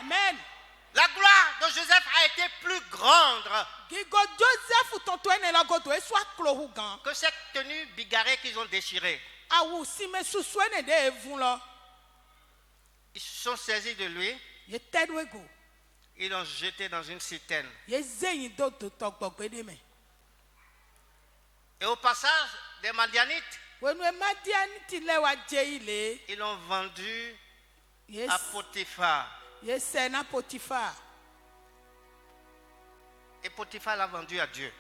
Speaker 3: Amen.
Speaker 1: La gloire de Joseph a été plus grande que cette tenue bigarrée qu'ils ont déchirée. Ils se sont saisis de lui. Ils l'ont jeté dans une citerne. Et au passage des Madianites, ils l'ont vendu à Potiphar. Et Potiphar l'a vendu à Dieu.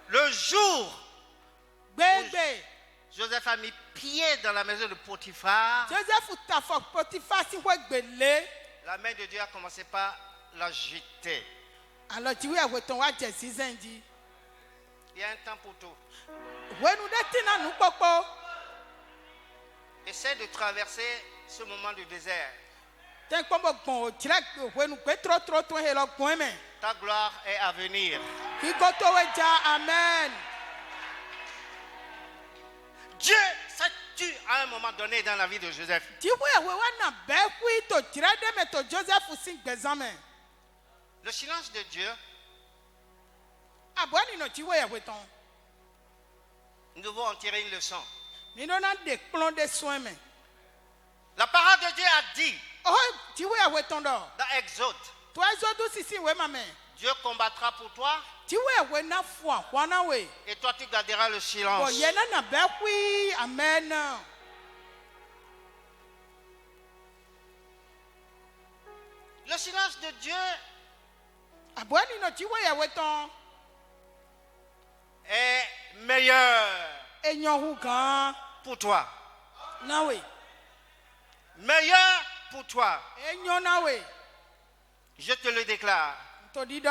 Speaker 1: Le jour où Joseph a mis pied dans la maison de Potiphar, la main de Dieu a commencé par l'agiter. Il y a un temps pour tout. Essaie de traverser ce moment du désert.
Speaker 5: Ta gloire est à venir.
Speaker 3: Amen.
Speaker 5: Dieu s'est-tu à un moment donné dans la vie de Joseph. Le silence de Dieu, nous devons en tirer une leçon. La parole de Dieu a dit dans Exode, Dieu combattra pour toi et toi tu garderas le silence.
Speaker 3: Amen.
Speaker 5: Le silence de Dieu est meilleur pour toi. Meilleur pour toi. Je te le déclare.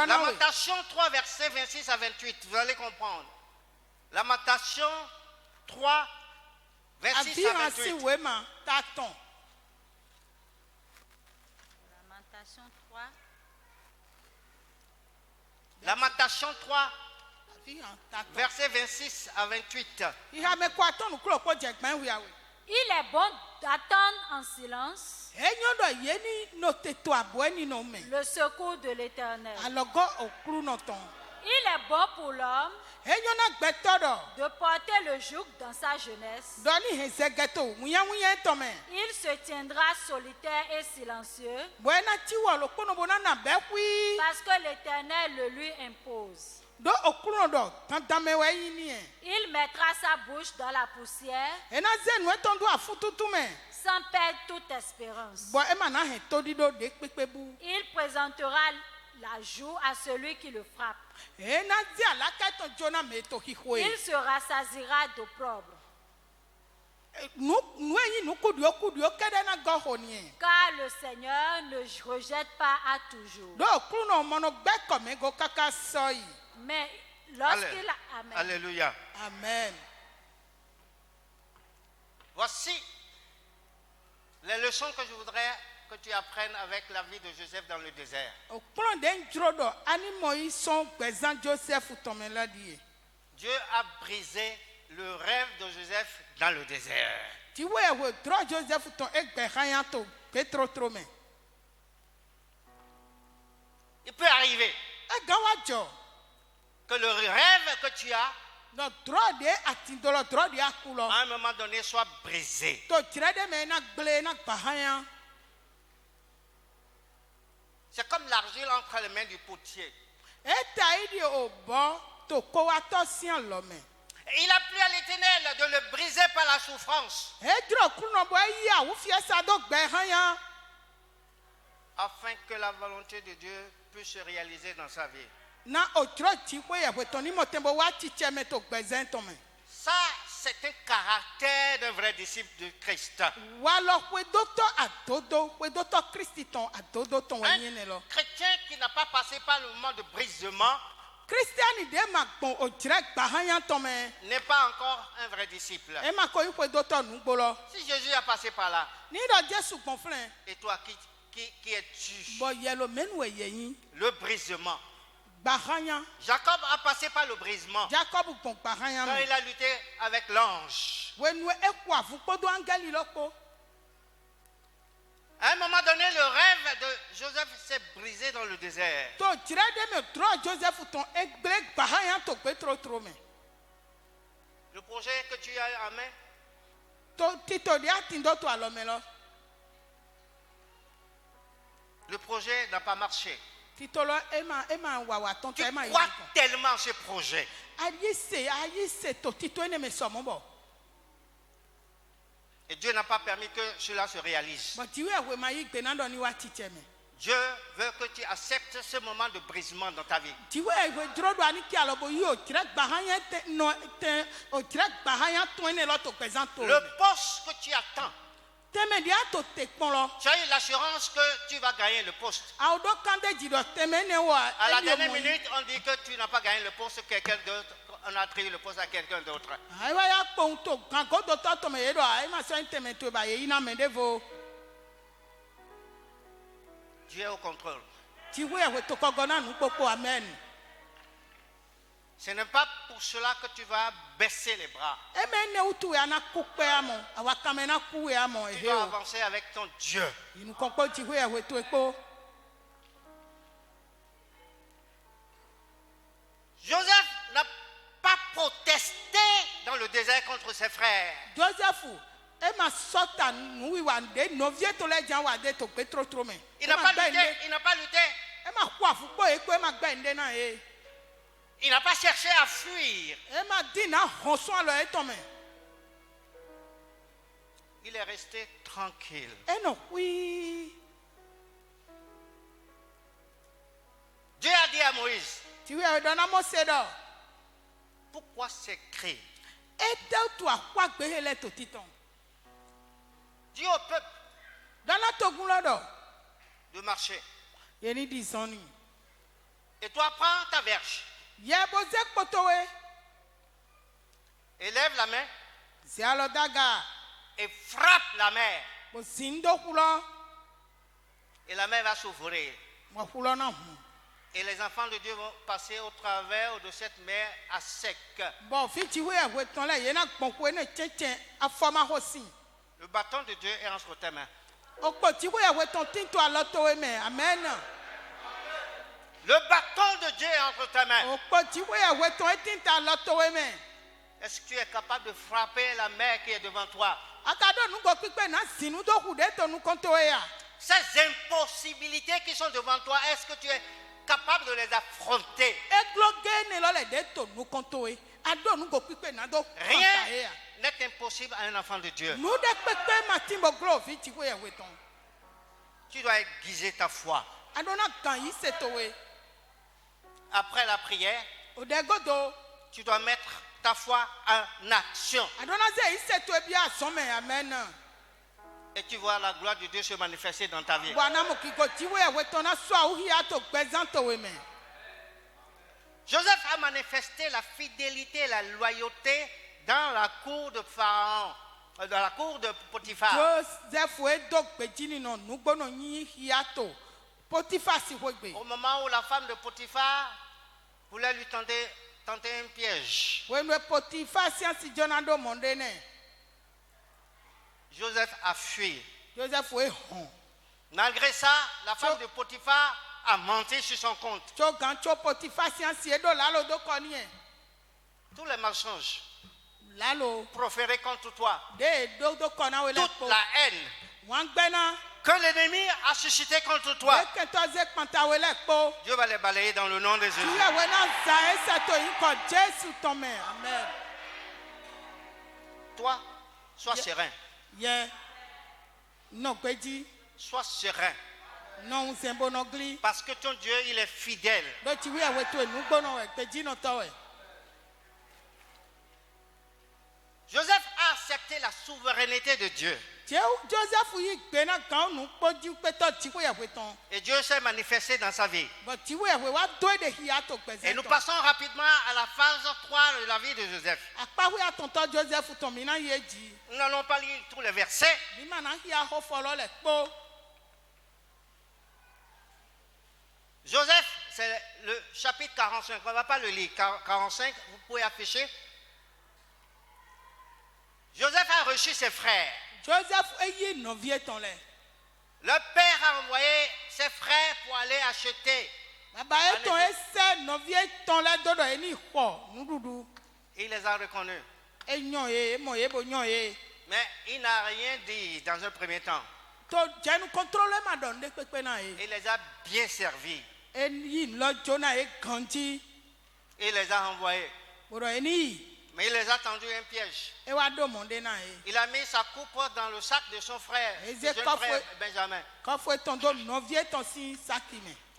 Speaker 5: Lamentation 3, versets 26 à 28. Vous allez comprendre. Lamentation 3, 26 à 28. Lamentation 3, versets 26 à 28.
Speaker 4: Il est bon d'attendre en silence le secours de l'Éternel. Il est bon pour l'homme de porter le joug dans sa jeunesse. Il se tiendra solitaire et silencieux parce que l'Éternel le lui impose. Il mettra sa bouche dans la poussière sans perdre toute espérance. Il présentera la joue à celui qui le frappe. Il se rassasiera d'opprobre. Car le Seigneur ne rejette pas à toujours. Mais lorsqu'il a... Amen.
Speaker 5: Alléluia.
Speaker 3: Amen.
Speaker 5: Voici les leçons que je voudrais que tu apprennes avec la vie de Joseph dans le désert. Dieu a brisé le rêve de Joseph dans le désert. Il peut arriver que le rêve que tu as à un moment donné soit brisé. C'est comme l'argile entre les mains du potier. Il a plu à l'Éternel de le briser par la souffrance, afin que la volonté de Dieu puisse se réaliser dans sa vie. Ça, c'est un caractère d'un vrai disciple de Christ. Un chrétien qui n'a pas passé par le moment de brisement n'est pas encore un vrai disciple. Si Jésus a passé par là, et toi, qui es-tu? Le brisement. Jacob a passé par le brisement quand il a lutté avec l'ange. À un moment donné, le rêve de Joseph s'est brisé dans le désert. Le projet que tu as en main, le projet n'a pas marché. Tu crois tellement ce projet. Et Dieu n'a pas permis que cela se réalise. Dieu veut que tu acceptes ce moment de brisement dans ta vie. Le poste que tu attends, tu as eu l'assurance que tu vas gagner le poste. À la dernière minute, on dit que tu n'as pas gagné le poste, quelqu'un d'autre, on a attribué le poste à quelqu'un d'autre. Dieu est au contrôle.
Speaker 3: Amen.
Speaker 5: Ce n'est pas pour cela que tu vas baisser les bras. Tu dois avancer avec ton Dieu. Joseph n'a pas protesté dans le désert contre ses frères. Il n'a pas lutté. Il n'a pas cherché à fuir. Il est resté tranquille. Dieu a dit à Moïse, pourquoi ces cris? Dis au peuple de marcher. Et toi, prends ta verge. Élève la main et frappe la mer. Et la mer va s'ouvrir. Et les enfants de Dieu vont passer au travers de cette mer à sec. Le bâton de Dieu est entre tes mains.
Speaker 3: Amen.
Speaker 5: Le bâton de Dieu est entre tes mains. Est-ce que tu es capable de frapper la mer qui est devant toi? Ces impossibilités qui sont devant toi, est-ce que tu es capable de les affronter? Rien n'est impossible à un enfant de Dieu. Tu dois aiguiser ta foi. Après la prière, tu dois mettre ta foi en action. Et tu vois la gloire de Dieu se manifester dans ta vie. Joseph a manifesté la fidélité et la loyauté dans la cour de Pharaon, dans la cour de Potiphar. Au moment où la femme de Potiphar voulait lui tenter un piège, Joseph a fui. Malgré ça, la femme de Potiphar a menti sur son compte. Tous les mensonges proférés contre toi, toute la haine que l'ennemi a suscité contre toi, Dieu va les balayer dans le nom de Jésus. Toi, sois serein. Sois serein. Parce que ton Dieu, il est fidèle. Joseph a accepté la souveraineté de Dieu. Et Dieu s'est manifesté dans sa vie. Et nous passons rapidement à la phase 3 de la vie de Joseph. Nous n'allons pas lire tous les versets. Joseph, c'est le chapitre 45. On ne va pas le lire. 45, vous pouvez afficher. Joseph a reçu ses frères. Le père a envoyé ses frères pour aller acheter. Il les a reconnus. Mais il n'a rien dit dans un premier temps. Il les a bien servis. Il les a envoyés. Mais il les a tendu un piège. Il a mis sa coupe dans le sac de son frère, son jeune frère Benjamin.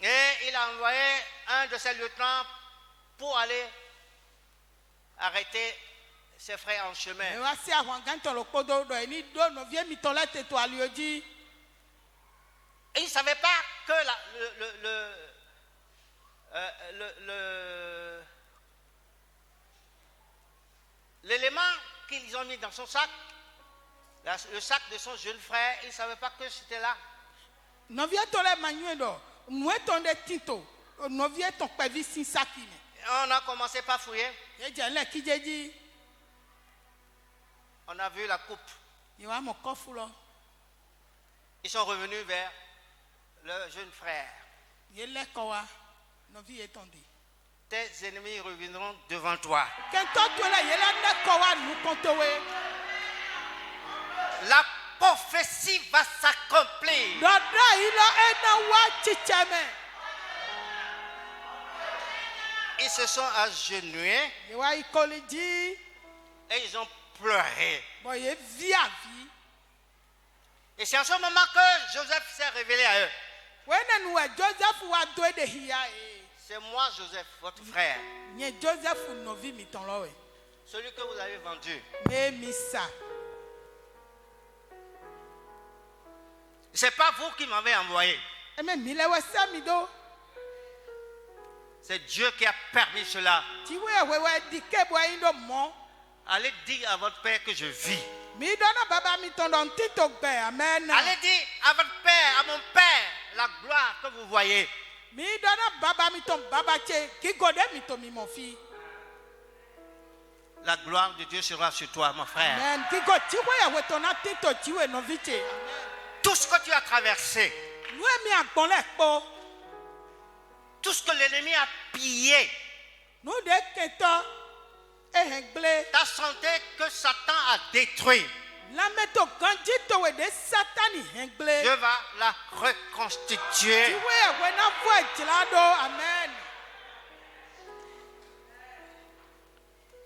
Speaker 5: Et il a envoyé un de ses lieutenants pour aller arrêter ses frères en chemin. Et il ne savait pas que l'élément qu'ils ont mis dans son sac, le sac de son jeune frère, il ne savait pas que c'était là. On a commencé par fouiller. On a vu la coupe. Ils sont revenus vers leur jeune frère. Tes ennemis reviendront devant toi. La prophétie va s'accomplir. Ils se sont agenouillés et ils ont pleuré. Et c'est en ce moment que Joseph s'est révélé à eux. C'est moi, Joseph, votre frère. Celui que vous avez vendu. C'est pas vous qui m'avez envoyé. C'est Dieu qui a permis cela. Allez dire à votre père que je vis. Allez dire à votre père, à mon père, la gloire que vous voyez. La gloire de Dieu sera sur toi, mon frère. Tout ce que tu as traversé, tout ce que l'ennemi a pillé, ta santé que Satan a détruit, Dieu va la reconstituer.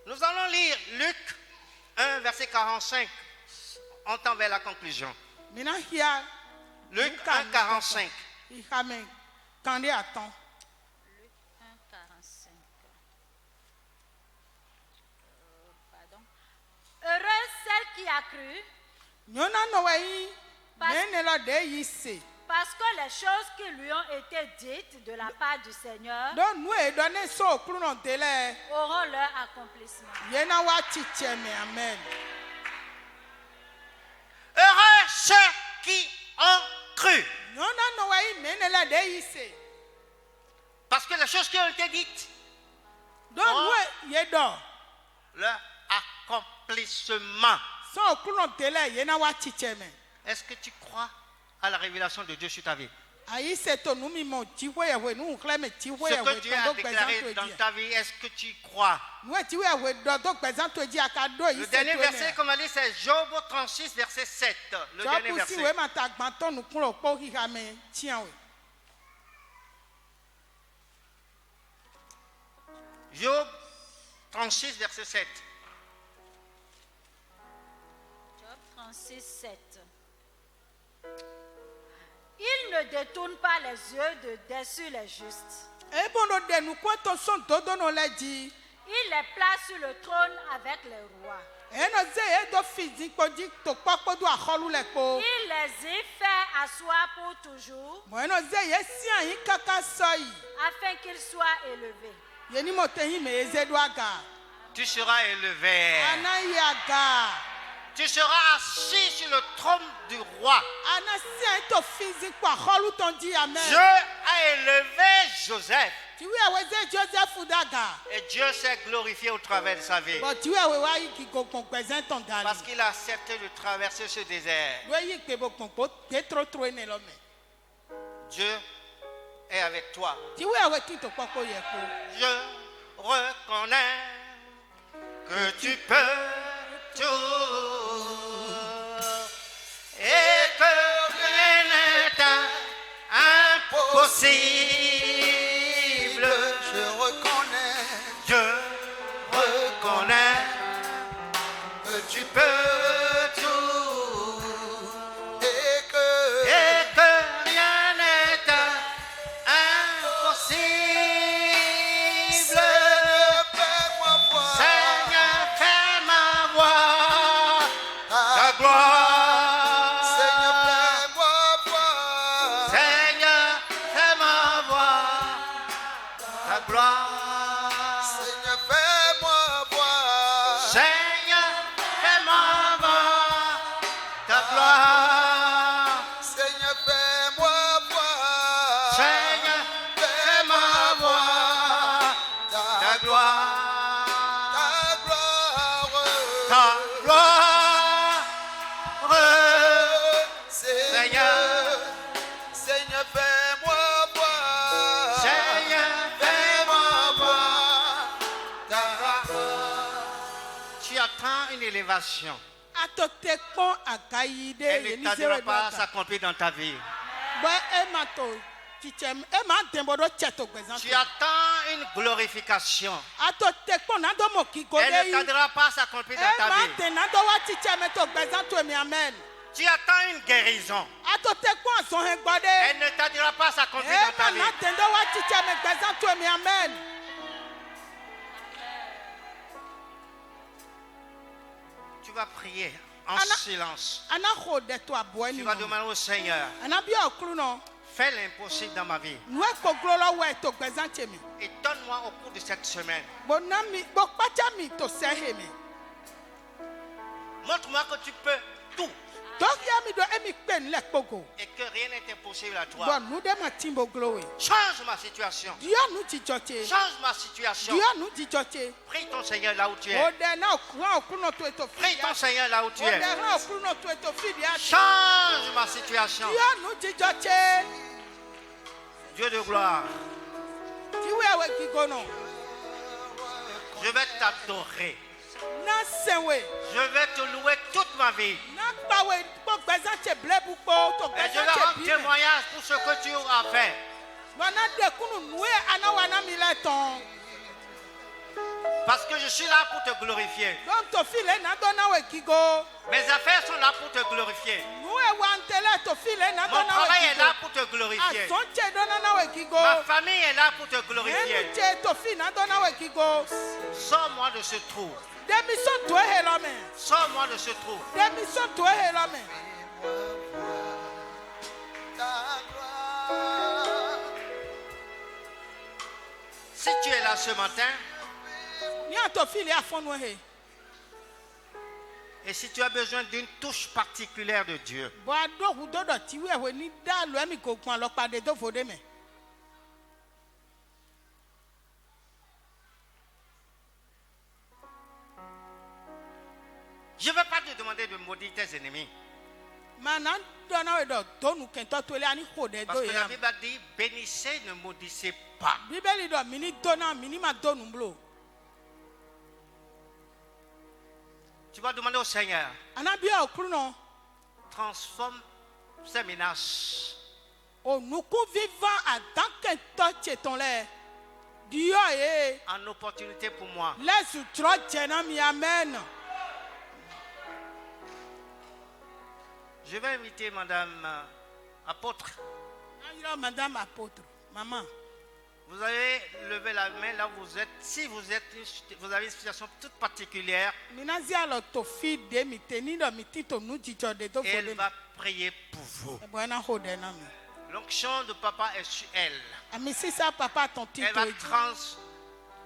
Speaker 5: Nous allons lire Luc 1, verset 45. On tend vers la conclusion. Luc 1, 45.
Speaker 4: Luc 1, 45. Heureuse celle qui a cru, parce que les choses qui lui ont été dites de la part du Seigneur auront leur accomplissement.
Speaker 5: Heureux ceux qui ont cru, parce que les choses qui ont été dites auront leur accomplissement. Est-ce que tu crois à la révélation de Dieu sur ta vie? Ce que Dieu a déclaré dans ta vie, est-ce que tu y crois? Le dernier verset, comme on dit, c'est Job 36, verset 7. Le dernier verset. Job 36, verset 7.
Speaker 4: Job 36, 7. Il ne détourne pas les yeux de dessus les justes. Il les place sur le trône avec les rois. Il les y fait asseoir pour toujours, afin qu'ils soient élevés.
Speaker 5: Tu seras élevé. Tu seras assis sur le trône du roi. Dieu a élevé Joseph. Et Dieu s'est glorifié au travers de sa vie. Parce qu'il a accepté de traverser ce désert. Dieu est avec toi. Je reconnais que tu peux tout. Et que rien n'est impossible. Je reconnais que tu peux tout. Et que rien n'est impossible. Seigneur, fais-moi voir ta gloire. Seigneur, fais-moi une élévation. Elle ne tardera pas à s'accomplir dans ta vie. Tu attends une glorification. Elle ne tardera pas à s'accomplir dans ta vie. Tu attends une guérison. Elle ne tardera pas à s'accomplir dans ta vie. Tu vas prier en silence. Tu vas demander au Seigneur, fais l'impossible dans ma vie. Et donne-moi au cours de cette semaine. Montre-moi que tu peux tout. Et que rien n'est impossible à toi. Change ma situation. Change ma situation. Prie ton Seigneur là où tu es. Prie ton Seigneur là où tu es. Change ma situation. Dieu de gloire. Je vais t'adorer. Je vais te louer toute ma vie. Et je vais rendre témoignage pour ce que tu as fait. Parce que je suis là pour te glorifier. Mes affaires sont là pour te glorifier. Mon travail est là pour te glorifier. Ma famille est là pour te glorifier. Sors-moi de ce trou. Sors-moi de ce trou. Si tu es là ce matin, et si tu as besoin d'une touche particulière de Dieu, je ne vais pas te demander de maudire tes ennemis. Parce que la Bible a dit, bénissez, ne maudissez pas. Tu vas demander au Seigneur, transforme ces menaces en opportunité pour moi. Je vais inviter Madame Apôtre.
Speaker 3: Madame Apôtre, maman.
Speaker 5: Vous avez levé la main là où vous êtes. Si vous avez une situation toute particulière, elle va prier pour vous. L'onction de papa est sur elle. Elle va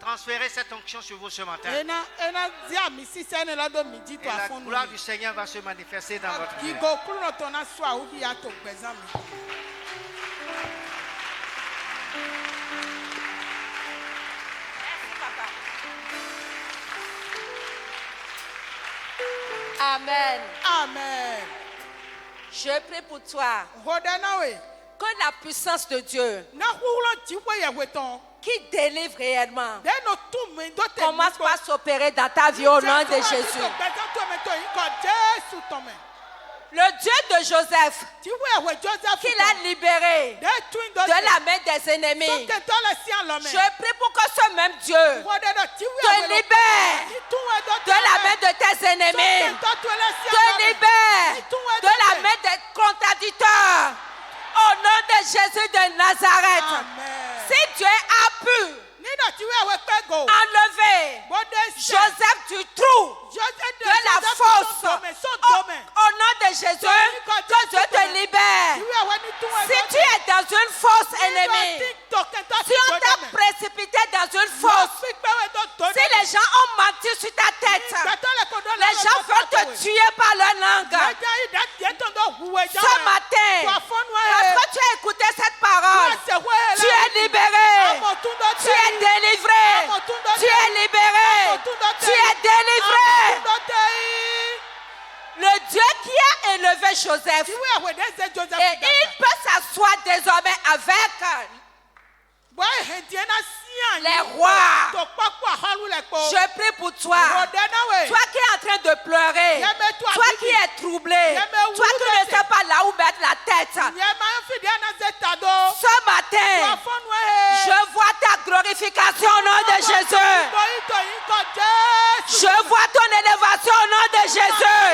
Speaker 5: transférer cette onction sur vous ce matin. Et la gloire du Seigneur va se manifester dans votre vie.
Speaker 6: Amen.
Speaker 3: Amen.
Speaker 6: Je prie pour toi. Que la puissance de Dieu qui délivre réellement commence par s'opérer dans ta vie au nom de Jésus. Le Dieu de Joseph qui l'a libéré de la main des ennemis. Je prie pour que ce même Dieu te libère de la main de tes ennemis. Te libère de la main des contradicteurs. Au nom de Jésus de Nazareth.
Speaker 3: Amen.
Speaker 6: Si Dieu a pu enlever Joseph du trou de la fosse, au nom de Jésus, que Dieu te libère. Si tu es dans une fosse ennemie, si on t'a précipité dans une fosse, si les gens ont menti sur ta tête, les gens veulent te tuer par leur langue. Ce matin, parce que tu as écouté cette parole, tu es libéré, tu es délivré, tu es libéré, tu es délivré. Le Dieu qui a élevé Joseph, et il peut s'asseoir désormais avec les rois. Je prie pour toi. Toi qui es en train de pleurer. Toi qui es troublé. Toi qui ne sais pas là où mettre la tête. Ce matin, je vois ta glorification au nom de Jésus. Je vois ton élévation au nom de Jésus.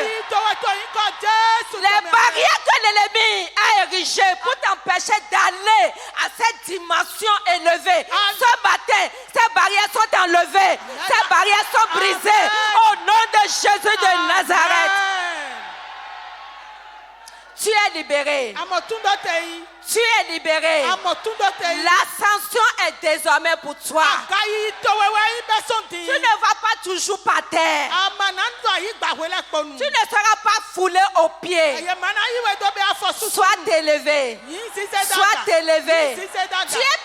Speaker 6: Les barrières que l'ennemi a érigées pour t'empêcher d'aller à cette dimension élevée. Ce matin, ces barrières sont enlevées. Ces barrières sont brisées au nom de Jésus de Nazareth. Tu es libéré. Tu es libéré. L'ascension est désormais pour toi. Tu ne vas pas toujours par terre. Tu ne seras pas foulé aux pieds. Sois élevé. Sois élevé. Tu es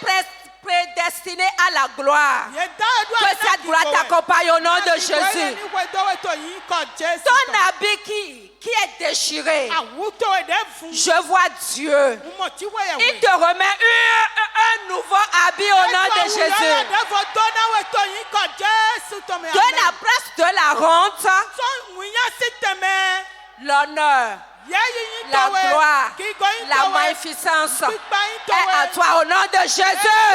Speaker 6: prédestiné à la gloire. Que cette gloire t'accompagne au nom de Jésus. Ton habit qui est déchiré, je vois Dieu. Il te remet un nouveau habit au nom de Jésus. De la place de la honte, l'honneur, la gloire, la magnificence est à toi au nom de Jésus.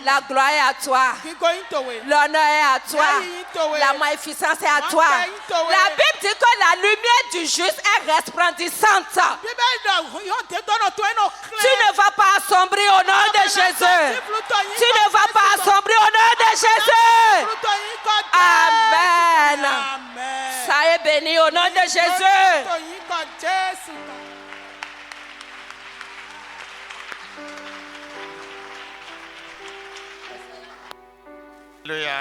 Speaker 6: La gloire est à toi. L'honneur est à toi. La magnificence est à toi. La Bible dit que la lumière du juste est resplendissante. Tu ne vas pas assombrir au nom de Jésus. Tu ne vas pas assombrir au nom de Jésus. Amen. Soyez bénis au nom de Jésus.
Speaker 5: Alléluia.